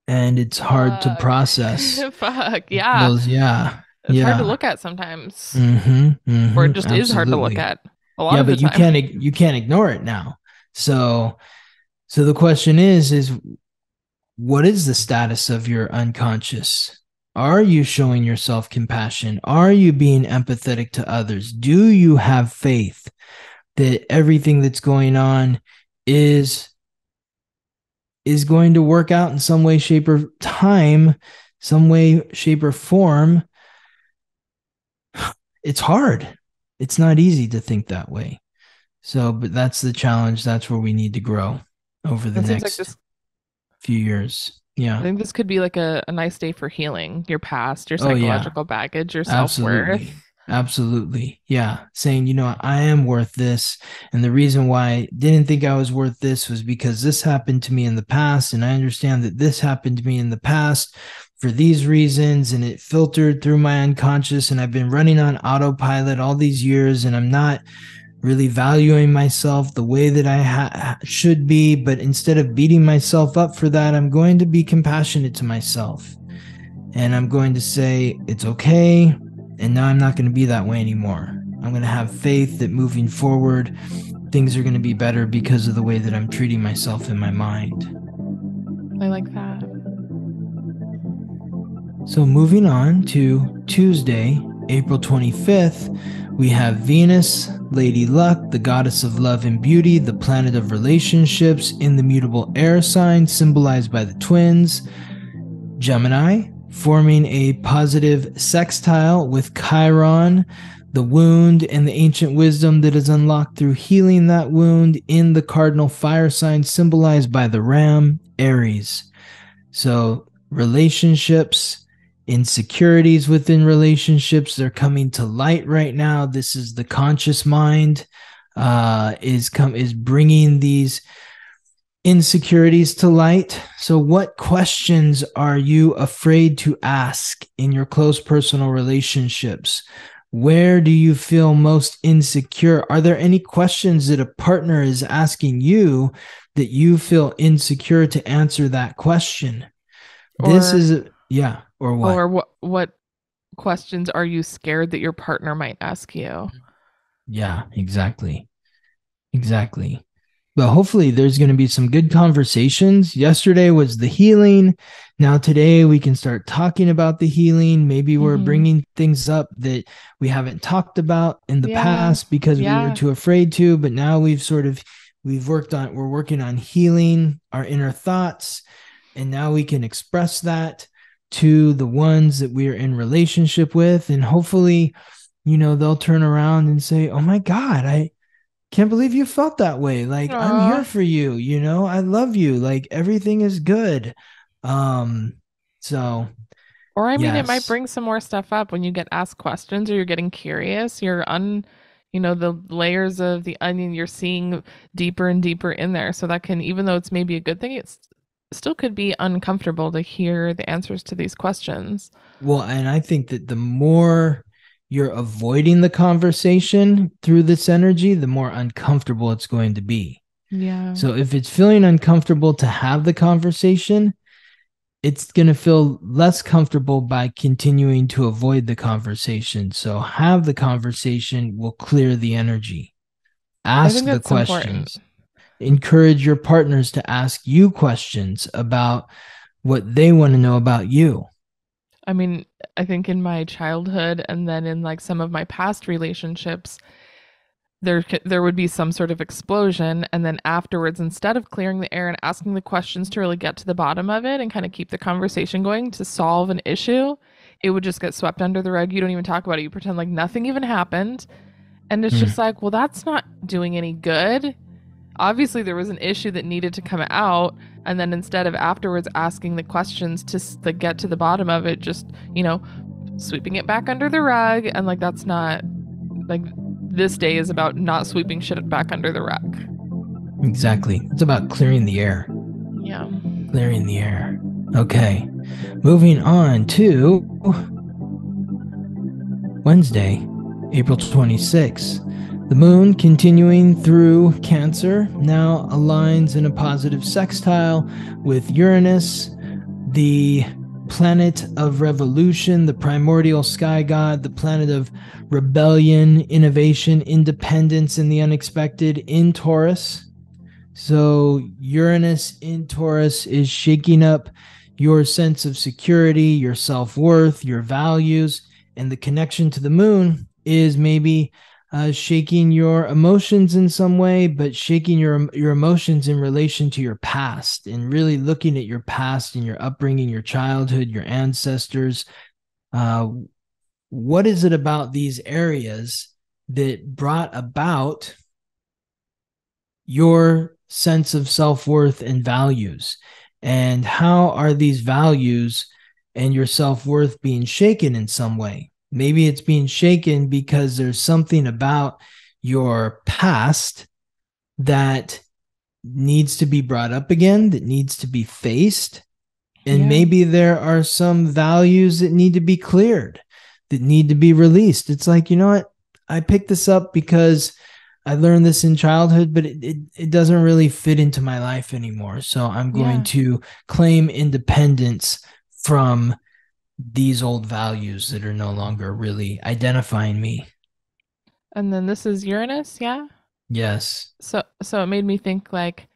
And it's hard to Fuck. process Fuck. Yeah. those. Yeah. It's hard to Yeah. look at sometimes, Mm-hmm. or it Mm-hmm. just is hard to look Absolutely. at a lot Yeah, of the but you time. can't ignore it now. So the question is what is the status of your unconscious? Are you showing yourself compassion? Are you being empathetic to others? Do you have faith that everything that's going on is going to work out in some way, shape, or time, some way, shape, or form? It's hard. It's not easy to think that way. So, but that's the challenge. That's where we need to grow over the It seems like next this few years. I Yeah. think this could be like a nice day for healing your past, your Oh, yeah. psychological baggage, your self-worth. Absolutely. Absolutely. Yeah. Saying, I am worth this. And the reason why I didn't think I was worth this was because this happened to me in the past. And I understand that this happened to me in the past for these reasons. And it filtered through my unconscious. And I've been running on autopilot all these years. And I'm not really valuing myself the way that I should be. But instead of beating myself up for that, I'm going to be compassionate to myself. And I'm going to say, it's okay. And now I'm not going to be that way anymore. I'm going to have faith that moving forward, things are going to be better because of the way that I'm treating myself in my mind. I like that. So, moving on to Tuesday, April 25th, we have Venus, Lady Luck, the goddess of love and beauty, the planet of relationships in the mutable air sign, symbolized by the twins, Gemini, forming a positive sextile with Chiron, the wound and the ancient wisdom that is unlocked through healing that wound in the cardinal fire sign, symbolized by the ram, Aries. So, relationships insecurities within relationships. They're coming to light right now. This is the conscious mind is bringing these insecurities to light. So what questions are you afraid to ask in your close personal relationships? Where do you feel most insecure? Are there any questions that a partner is asking you that you feel insecure to answer that question? This Or is, yeah, or what? or what questions are you scared that your partner might ask you? Yeah, exactly. Exactly. But hopefully there's going to be some good conversations. Yesterday was the healing. Now today we can start talking about the healing. Maybe we're Mm-hmm. bringing things up that we haven't talked about in the Yeah. past because we were Yeah. too afraid to, but now we're working on healing our inner thoughts, and now we can express that to the ones that we are in relationship with, and hopefully, they'll turn around and say, "Oh my God, I can't believe you felt that way. Like, I'm here Aw. for you, I love you. Like, everything is good." Um, so Or I mean, it might yes. bring some more stuff up when you get asked questions or you're getting curious. The layers of the onion, you're seeing deeper and deeper in there. So that can, even though it's maybe a good thing, it's still could be uncomfortable to hear the answers to these questions. Well, and I think that the more you're avoiding the conversation through this energy, the more uncomfortable it's going to be. Yeah. So if it's feeling uncomfortable to have the conversation, it's going to feel less comfortable by continuing to avoid the conversation. So have the conversation will clear the energy. I Ask think the that's important. questions. Encourage your partners to ask you questions about what they want to know about you. I mean, I think in my childhood and then in like some of my past relationships, there would be some sort of explosion, and then afterwards, instead of clearing the air and asking the questions to really get to the bottom of it and kind of keep the conversation going to solve an issue, it would just get swept under the rug. You don't even talk about it. You pretend like nothing even happened. And it's Mm, just like, well, that's not doing any good. Obviously there was an issue that needed to come out, and then instead of afterwards asking the questions to get to the bottom of it, just sweeping it back under the rug. And like, that's not like, this day is about not sweeping shit back under the rug. exactly. It's about clearing the air. Yeah. Clearing the air. Okay. Moving on to Wednesday, April 26th. The moon, continuing through Cancer, now aligns in a positive sextile with Uranus, the planet of revolution, the primordial sky god, the planet of rebellion, innovation, independence, and the unexpected in Taurus. So, Uranus in Taurus is shaking up your sense of security, your self worth, your values, and the connection to the moon is maybe shaking your emotions in some way, but shaking your emotions in relation to your past and really looking at your past and your upbringing, your childhood, your ancestors. Uh, what is it about these areas that brought about your sense of self-worth and values? And how are these values and your self-worth being shaken in some way? Maybe it's being shaken because there's something about your past that needs to be brought up again, that needs to be faced. And Yeah. maybe there are some values that need to be cleared, that need to be released. It's like, you know what? I picked this up because I learned this in childhood, but it doesn't really fit into my life anymore. So I'm going Yeah. to claim independence from these old values that are no longer really identifying me. And then this is Uranus, yeah? Yes. So it made me think like,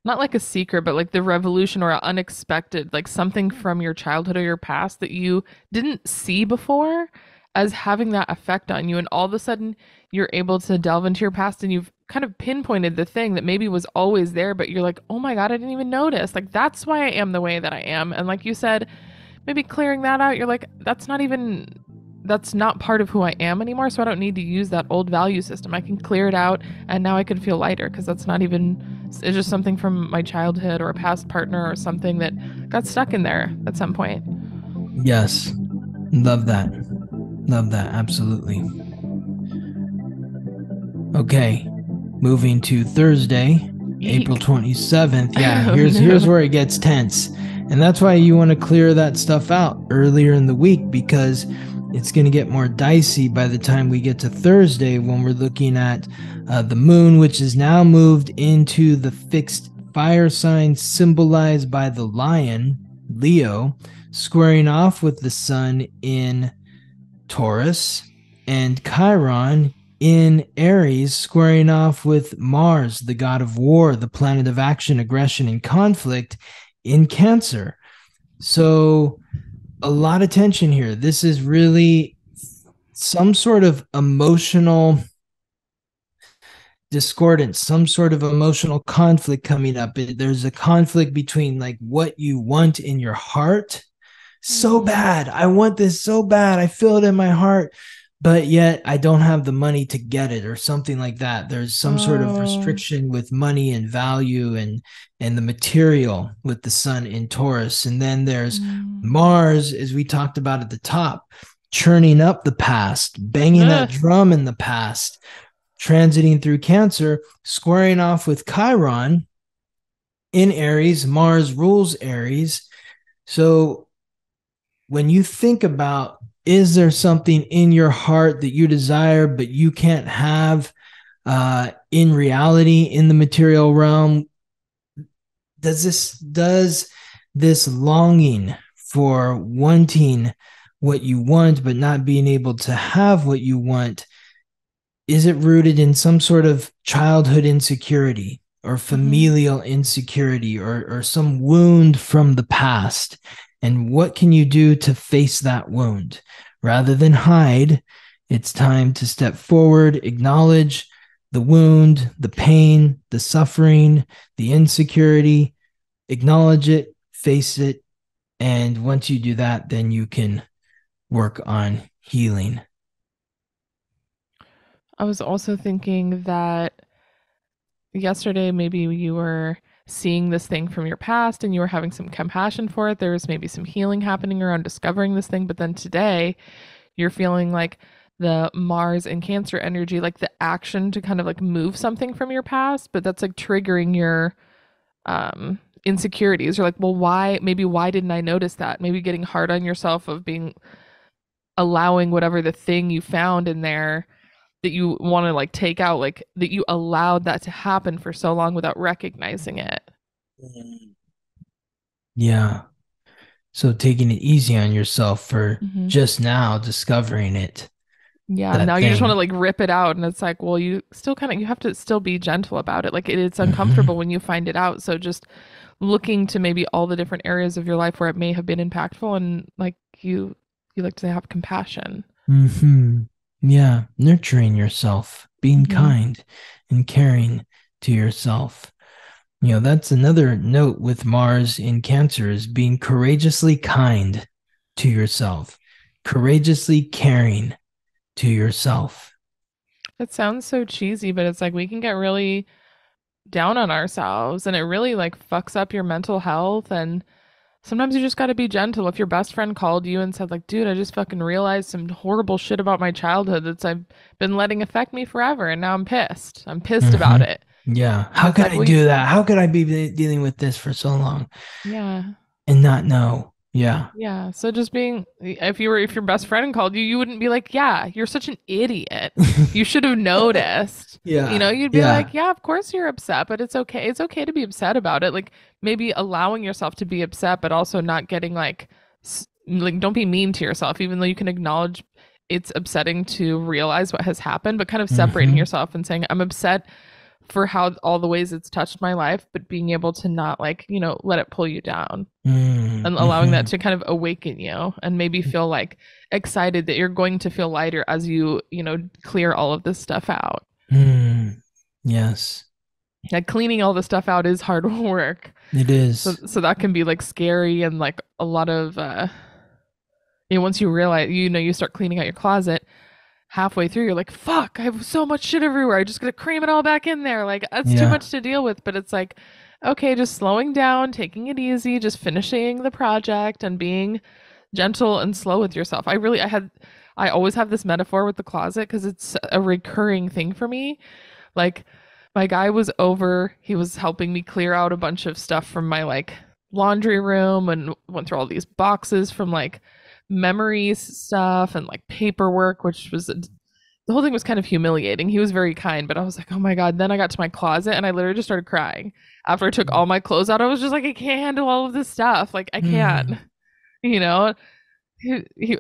not like a secret, but like the revolution or unexpected, like something from your childhood or your past that you didn't see before as having that effect on you. And all of a sudden, you're able to delve into your past and you've kind of pinpointed the thing that maybe was always there, but you're like, oh my God, I didn't even notice. Like, that's why I am the way that I am. And like you said, maybe clearing that out, you're like, that's not part of who I am anymore. So I don't need to use that old value system. I can clear it out and now I can feel lighter because that's not even, it's just something from my childhood or a past partner or something that got stuck in there at some point. Yes. Love that. Love that. Absolutely. Okay. Moving to Thursday, April Eek. 27th. Yeah, Oh, here's no. where it gets tense. And that's why you want to clear that stuff out earlier in the week, because it's going to get more dicey by the time we get to Thursday, when we're looking at the moon, which is now moved into the fixed fire sign symbolized by the lion, Leo, squaring off with the sun in Taurus, and Chiron in Aries, squaring off with Mars, the god of war, the planet of action, aggression, and conflict, in Cancer. So, a lot of tension here. This is really some sort of emotional discordance, some sort of emotional conflict coming up. There's a conflict between like what you want in your heart so Mhm. bad. I want this so bad. I feel it in my heart, but yet I don't have the money to get it, or something like that. There's some sort of Oh. restriction with money and value and the material with the sun in Taurus. And then there's Mm. Mars, as we talked about at the top, churning up the past, banging that Ugh. drum in the past, transiting through Cancer, squaring off with Chiron in Aries. Mars rules Aries. So when you think about, is there something in your heart that you desire but you can't have in reality, in the material realm? Does this longing for wanting what you want but not being able to have what you want, is it rooted in some sort of childhood insecurity or Mhm. familial insecurity, or some wound from the past? And what can you do to face that wound? Rather than hide, it's time to step forward, acknowledge the wound, the pain, the suffering, the insecurity, acknowledge it, face it. And once you do that, then you can work on healing. I was also thinking that yesterday maybe you were seeing this thing from your past and you were having some compassion for it. There was maybe some healing happening around discovering this thing, but then today you're feeling like the Mars and Cancer energy, like the action to kind of like move something from your past, but that's like triggering your insecurities. You're like, well, why didn't I notice that? Maybe getting hard on yourself of being allowing whatever the thing you found in there that you want to like take out, like that you allowed that to happen for so long without recognizing it. Yeah. So taking it easy on yourself for Mm-hmm. just now discovering it, Yeah, that now you just want to thing. like rip it out, and it's like, well, you still kind of you have to still be gentle about it. Like it's uncomfortable Mm-hmm. when you find it out. So just looking to maybe all the different areas of your life where it may have been impactful, and like you like to have compassion. Mm-hmm. Yeah. Nurturing yourself, being Mm-hmm. kind and caring to yourself. That's another note with Mars in Cancer, is being courageously kind to yourself, courageously caring to yourself. It sounds so cheesy, but it's like we can get really down on ourselves, and it really like fucks up your mental health. And sometimes you just got to be gentle. If your best friend called you and said like, dude, I just fucking realized some horrible shit about my childhood that's I've been letting affect me forever, and now I'm pissed about Mm-hmm. it. Yeah. And How it's could like, I well, do that? How could I be dealing with this for so long yeah. and not know? Yeah. Yeah, so just being if your best friend called you, you wouldn't be like, "Yeah, you're such an idiot. You should have noticed." Yeah. You'd be Yeah. like, "Yeah, of course you're upset, but it's okay. It's okay to be upset about it." Like maybe allowing yourself to be upset, but also not getting like don't be mean to yourself, even though you can acknowledge it's upsetting to realize what has happened, but kind of separating Mm-hmm. yourself and saying, "I'm upset for how all the ways it's touched my life," but being able to not like, let it pull you down and allowing that Mm-hmm. to kind of awaken you and maybe feel like excited that you're going to feel lighter as you clear all of this stuff out. Mm. Yes, Like cleaning all this stuff out is hard work. it So is. so that can be like scary and like a lot of once you realize you start cleaning out your closet, halfway through you're like, fuck, I have so much shit everywhere. I just gotta cram it all back in there. Like that's too Yeah. much to deal with. But it's like, okay, just slowing down, taking it easy, just finishing the project and being gentle and slow with yourself. I always have this metaphor with the closet because it's a recurring thing for me. Like my guy was over, he was helping me clear out a bunch of stuff from my like laundry room and went through all these boxes from like memories stuff and like paperwork, which was the whole thing was kind of humiliating. He was very kind, but I was like, oh my God. Then I got to my closet and I literally just started crying. After I took all my clothes out, I was just like, I can't handle all of this stuff. Like, I can't, Mm. you know?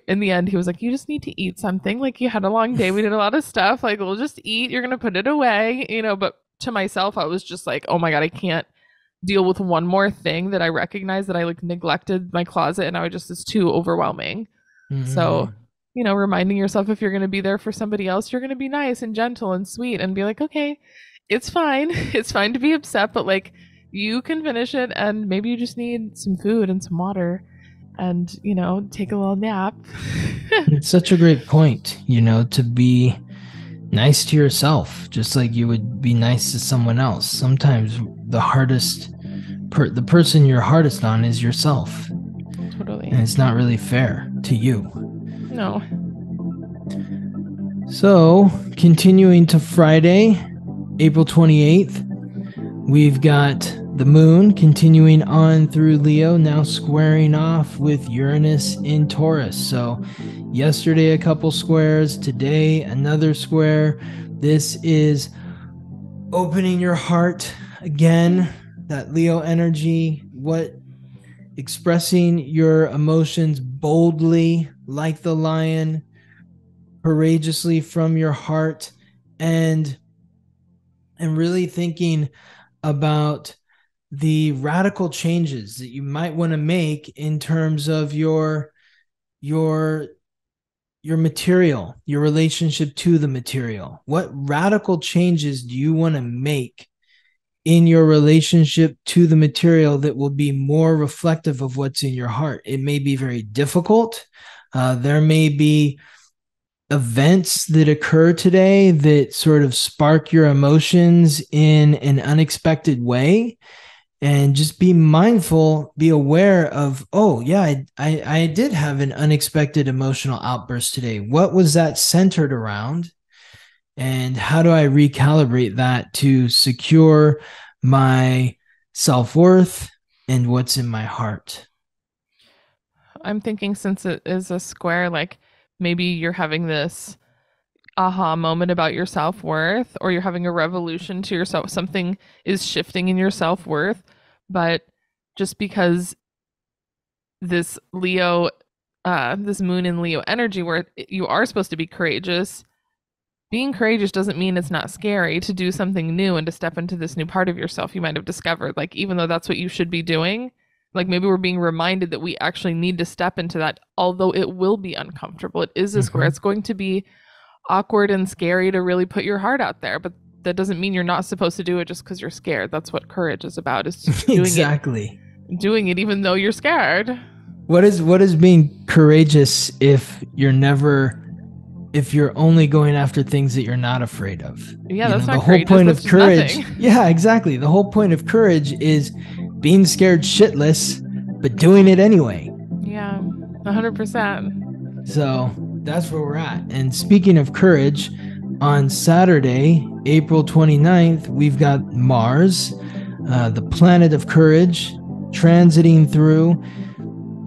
In the end, he was like, you just need to eat something. Like, you had a long day. We did a lot of stuff. Like, we'll just eat. You're going to put it away, But to myself, I was just like, oh my God, I can't deal with one more thing that I recognized that I like neglected my closet and I was just, it's too overwhelming. So, Mm. reminding yourself if you're going to be there for somebody else, you're going to be nice and gentle and sweet and be like, okay, it's fine. It's fine to be upset, but like you can finish it and maybe you just need some food and some water and, take a little nap. It's such a great point, to be nice to yourself, just like you would be nice to someone else. Sometimes the person you're hardest on is yourself. Totally. And it's not really fair to you. No. So, continuing to Friday, April 28th, we've got the moon continuing on through Leo, now squaring off with Uranus in Taurus. So, yesterday a couple squares, today another square. This is opening your heart again, that Leo energy, expressing your emotions boldly like the lion, courageously from your heart, and really thinking about the radical changes that you might want to make in terms of your material, your relationship to the material. What radical changes do you want to make in your relationship to the material that will be more reflective of what's in your heart? It may be very difficult. There may be events that occur today that sort of spark your emotions in an unexpected way. And just be mindful, be aware of, oh, yeah, I did have an unexpected emotional outburst today. What was that centered around? And how do I recalibrate that to secure my self-worth and what's in my heart? I'm thinking since it is a square, like maybe you're having this aha moment about your self-worth or you're having a revolution to yourself. Something is shifting in your self-worth, but just because this Leo, this moon in Leo energy where you are supposed to be courageous, being courageous doesn't mean it's not scary to do something new and to step into this new part of yourself you might have discovered. Like, even though that's what you should be doing, like maybe we're being reminded that we actually need to step into that, although it will be uncomfortable. It is a square. It's going to be awkward and scary to really put your heart out there, but that doesn't mean you're not supposed to do it just because you're scared. That's what courage is about, is doing Exactly. doing it even though you're scared. What is being courageous if you're only going after things that you're not afraid of? Yeah, that's not the whole courageous. point That's of just courage. nothing. Yeah, exactly. The whole point of courage is being scared shitless, but doing it anyway. Yeah, 100%. So that's where we're at. And speaking of courage, on Saturday, April 29th, we've got Mars, the planet of courage, transiting through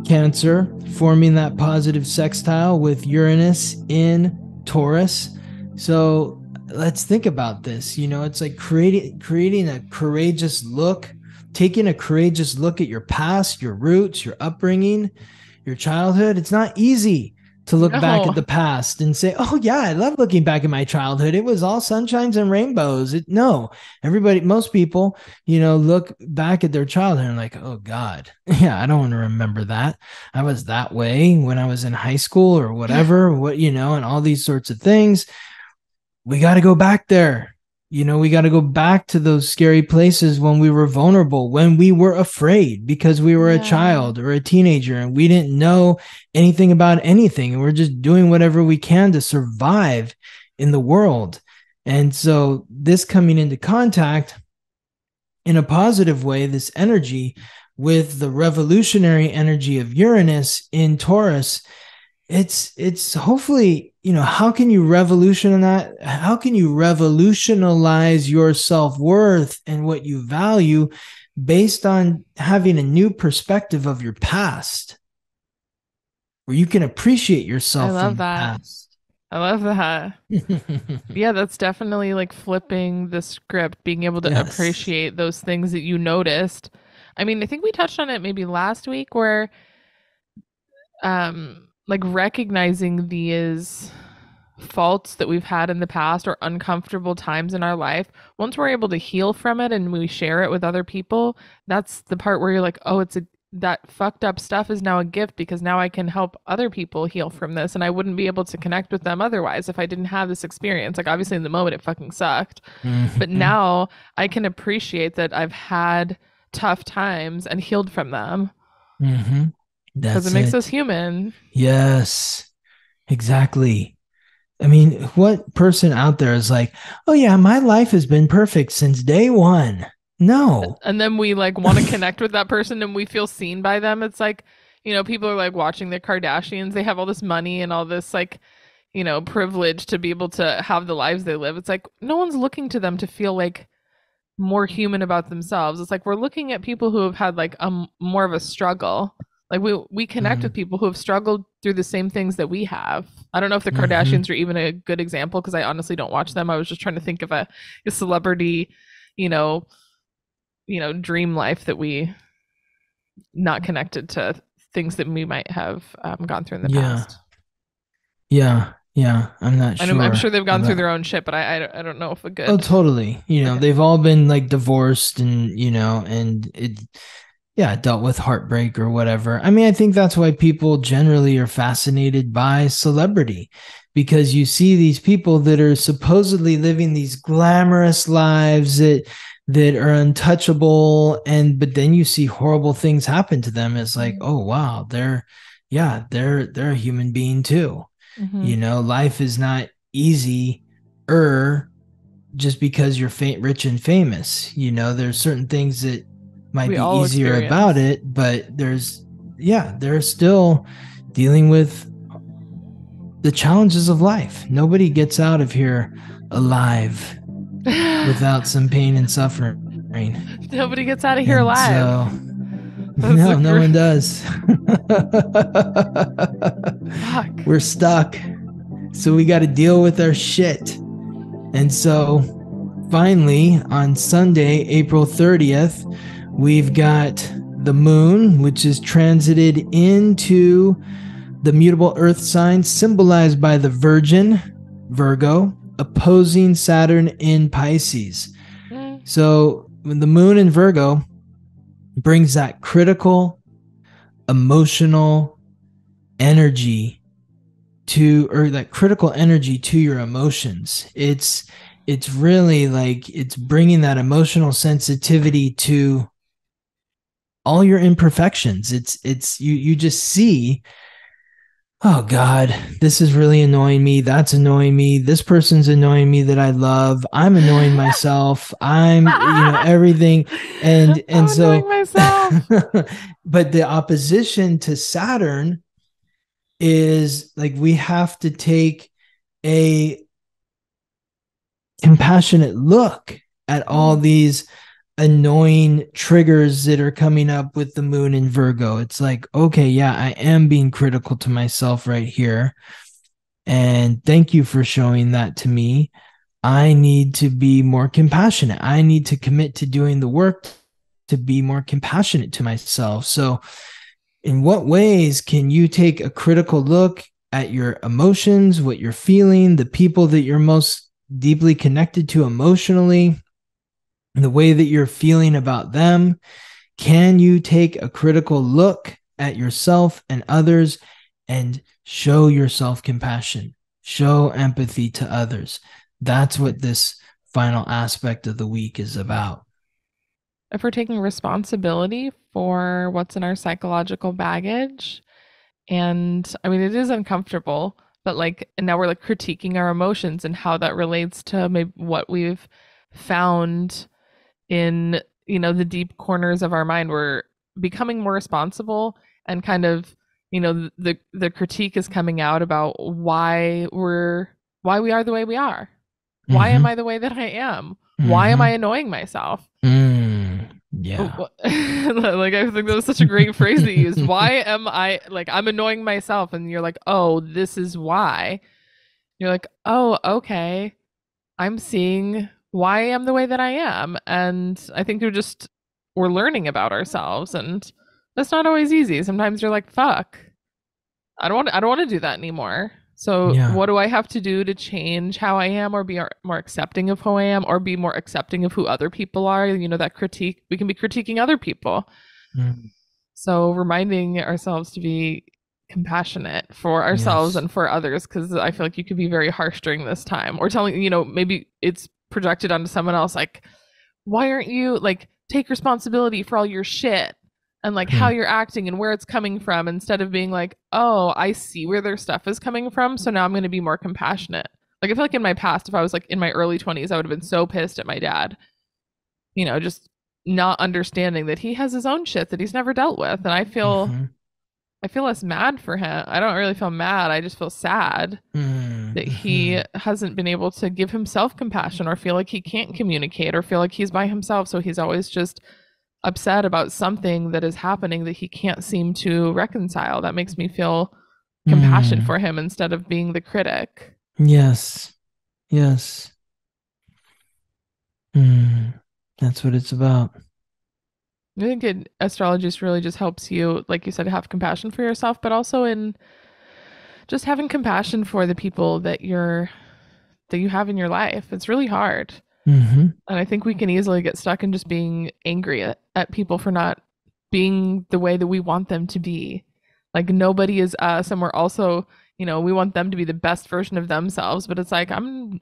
Cancer, forming that positive sextile with Uranus in Taurus. So let's think about this. It's like creating a courageous look, taking a courageous look at your past, your roots, your upbringing, your childhood. It's not easy to look back at the past and say, oh yeah, I love looking back at my childhood. It was all sunshines and rainbows. Most people, look back at their childhood and like, oh God, yeah, I don't want to remember that. I was that way when I was in high school or whatever, and all these sorts of things. We got to go back there. We got to go back to those scary places when we were vulnerable, when we were afraid because we were a child or a teenager and we didn't know anything about anything. And we're just doing whatever we can to survive in the world. And so this coming into contact in a positive way, this energy with the revolutionary energy of Uranus in Taurus, it's hopefully, how can you revolutionize your self-worth and what you value based on having a new perspective of your past, where you can appreciate I yourself from love the that. I love that. past. Yeah, that's definitely like flipping the script, being able to Yes. appreciate those things that you noticed. I mean, I think we touched on it maybe last week where like recognizing these faults that we've had in the past or uncomfortable times in our life, once we're able to heal from it and we share it with other people, that's the part where you're like, oh, that fucked up stuff is now a gift because now I can help other people heal from this, and I wouldn't be able to connect with them otherwise if I didn't have this experience. Like, obviously in the moment it fucking sucked, but Mhm. now I can appreciate that I've had tough times and healed from them Mhm. because it That's makes us it. human. Yes, exactly. I mean, what person out there is like, oh, yeah, my life has been perfect since day one? No. And then we like want to connect with that person and we feel seen by them. It's like, people are like watching the Kardashians. They have all this money and all this like, privilege to be able to have the lives they live. It's like no one's looking to them to feel like more human about themselves. It's like we're looking at people who have had like more of a struggle. Like we connect with Mm-hmm. people who have struggled through the same things that we have. I don't know if the Mm-hmm. Kardashians are even a good example because I honestly don't watch them. I was just trying to think of a celebrity, you know, dream life that we not connected to things that we might have gone through in the Yeah. past. Yeah. Yeah. I'm not I'm sure sure they've gone through about. their own shit, but I don't know if a Oh, good. totally. Okay. They've all been like divorced and, and yeah, dealt with heartbreak or whatever. I mean, I think that's why people generally are fascinated by celebrity, because you see these people that are supposedly living these glamorous lives that are untouchable, and but then you see horrible things happen to them. It's like, oh wow, they're a human being too. Mm-hmm. Life is not easy just because you're rich and famous. There's certain things that might We be all easier about experience. it, but they're still dealing with the challenges of life. Nobody gets out of here alive without some pain and suffering. Nobody gets out of here And alive. so, That's a no one great. does. Fuck. We're stuck. So we got to deal with our shit. And so finally, on Sunday, April 30th, we've got the moon, which is transited into the mutable earth sign symbolized by the Virgin, Virgo, opposing Saturn in Pisces. Mm. So when the moon in Virgo brings that critical emotional energy or that critical energy to your emotions. It's really like it's bringing that emotional sensitivity to all your imperfections. It's you just see, oh God, this is really annoying me. That's annoying me. This person's annoying me that I love. I'm annoying myself. I'm, everything. And I'm so annoying myself. but the opposition to Saturn is like we have to take a compassionate look at all Mm. these annoying triggers that are coming up with the moon in Virgo. It's like, okay, yeah, I am being critical to myself right here. And thank you for showing that to me. I need to be more compassionate. I need to commit to doing the work to be more compassionate to myself. So, in what ways can you take a critical look at your emotions, what you're feeling, the people that you're most deeply connected to emotionally, the way that you're feeling about them? Can you take a critical look at yourself and others and show yourself compassion, show empathy to others? That's what this final aspect of the week is about. If we're taking responsibility for what's in our psychological baggage, and I mean, it is uncomfortable, but like, and now we're like critiquing our emotions and how that relates to maybe what we've found in, the deep corners of our mind where becoming more responsible and kind of, the critique is coming out about why we are the way we are. Why am Mm-hmm. I the way that I am? Why am I Mm-hmm. annoying myself? Yeah. Like, I think that was such a great phrase that you used. Why am I like, I'm annoying myself? And you're like, oh, this is why. You're like, oh, okay. I'm seeing why I am the way that I am. And I think we're learning about ourselves, and that's not always easy. Sometimes you're like, fuck, I don't want to do that anymore. So Yeah. what do I have to do to change how I am, or be more accepting of who I am, or be more accepting of who other people are? That critique, we can be critiquing other people. Mm. So reminding ourselves to be compassionate for ourselves Yes. and for others, because I feel like you could be very harsh during this time, or telling, maybe it's projected onto someone else, like, why aren't you like, take responsibility for all your shit and like how Mm. you're acting and where it's coming from, instead of being like, oh, I see where their stuff is coming from, so now I'm going to be more compassionate. Like, I feel like in my past, if I was like in my early 20s, I would have been so pissed at my dad, just not understanding that he has his own shit that he's never dealt with. And Mm-hmm. I feel less mad for him. I don't really feel mad. I just feel sad that Mm-hmm. he hasn't been able to give himself compassion, or feel like he can't communicate, or feel like he's by himself. So he's always just upset about something that is happening that he can't seem to reconcile. That makes me feel compassion Mm. for him instead of being the critic. Yes. Yes. Mm. That's what it's about. I think astrology really just helps you, like you said, have compassion for yourself, but also in just having compassion for the people that you have in your life. It's really hard. Mm-hmm. And I think we can easily get stuck in just being angry at people for not being the way that we want them to be. Like, nobody is us, and we're also, we want them to be the best version of themselves, but it's like, I'm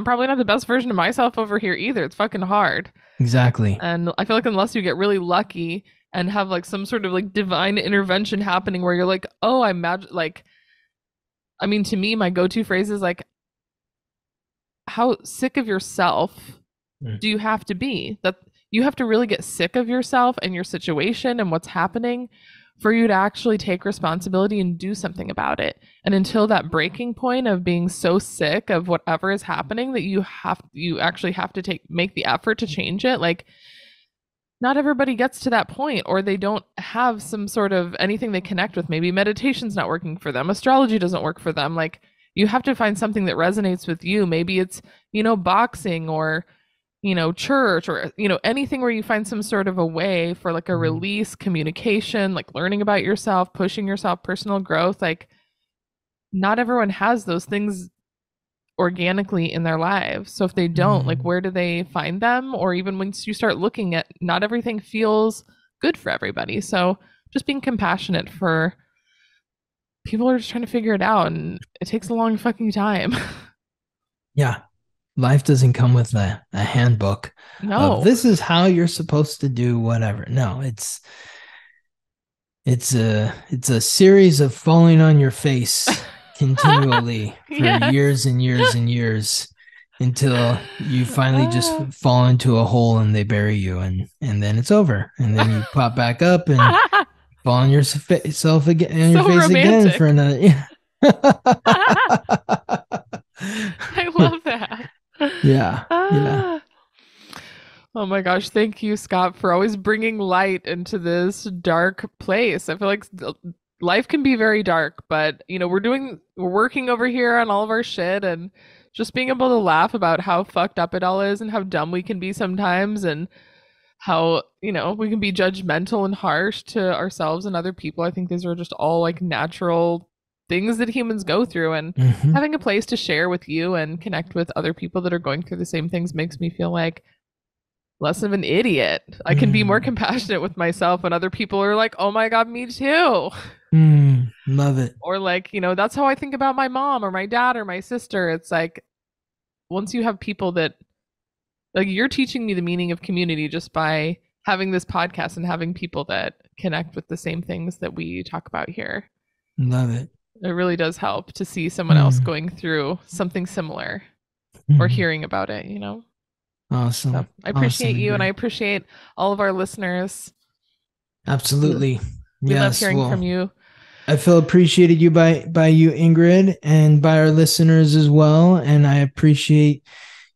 probably not the best version of myself over here either. It's fucking hard. Exactly. And I feel like unless you get really lucky and have like some sort of like divine intervention happening where you're like, oh, I imagine, like, I mean, to me, my go-to phrase is like, how sick of yourself Mm. do you have to be? That you have to really get sick of yourself and your situation and what's happening for you to actually take responsibility and do something about it. And until that breaking point of being so sick of whatever is happening that you actually have to make the effort to change it, like, not everybody gets to that point, or they don't have some sort of anything they connect with. Maybe meditation's not working for them, astrology doesn't work for them. Like, you have to find something that resonates with you. Maybe it's, boxing, or church, or anything where you find some sort of a way for like a release, communication, like learning about yourself, pushing yourself, personal growth. Like, not everyone has those things organically in their lives. So if they don't, like, Mm. where do they find them? Or even once you start looking at, not everything feels good for everybody. So just being compassionate for people who are just trying to figure it out, and it takes a long fucking time. Yeah. Life doesn't come with a handbook of No. this is how you're supposed to do whatever. No, it's a series of falling on your face continually for Yes. years and years and years until you finally just fall into a hole and they bury you, and then it's over, and then you pop back up and fall on yourself again on your So face again romantic. for another. Yeah. I love that. Yeah. Yeah. Ah. Oh my gosh, thank you, Scott, for always bringing light into this dark place. I feel like life can be very dark, but we're working over here on all of our shit, and just being able to laugh about how fucked up it all is and how dumb we can be sometimes, and how, we can be judgmental and harsh to ourselves and other people. I think these are just all like natural things that humans go through, and Mm-hmm. having a place to share with you and connect with other people that are going through the same things makes me feel like less of an idiot. I can be more compassionate with myself when other people are like, oh my God, me too. Love it. Or like, that's how I think about my mom or my dad or my sister. It's like, once you have people that, like, you're teaching me the meaning of community just by having this podcast and having people that connect with the same things that we talk about here. Love it. It really does help to see someone else Mm. going through something similar, or Mm. hearing about it, Awesome. So I Awesome, appreciate you, and I Ingrid. appreciate all of our listeners. Absolutely. We love Yes. hearing Well, from you. I feel appreciated you by you, Ingrid, and by our listeners as well. And I appreciate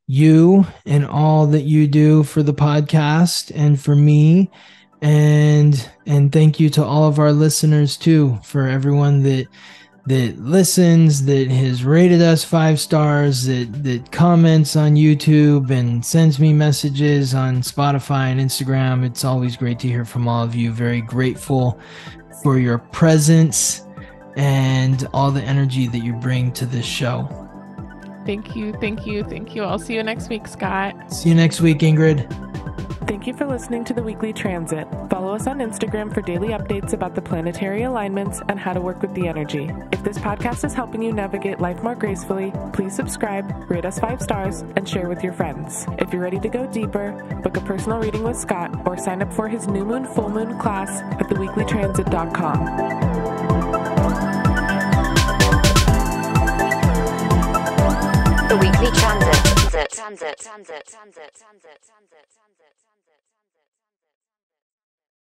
you and all that you do for the podcast and for me. And thank you to all of our listeners too, for everyone that listens, that has rated us 5 stars, that comments on YouTube and sends me messages on Spotify and Instagram. It's always great to hear from all of you. Very grateful for your presence and all the energy that you bring to this show. Thank you. I'll see you next week, Scott. See you next week, Ingrid. Thank you for listening to The Weekly Transit. Follow us on Instagram for daily updates about the planetary alignments and how to work with the energy. If this podcast is helping you navigate life more gracefully, please subscribe, rate us 5 stars, and share with your friends. If you're ready to go deeper, book a personal reading with Scott or sign up for his new moon, full moon class at theweeklytransit.com. The Weekly Transit.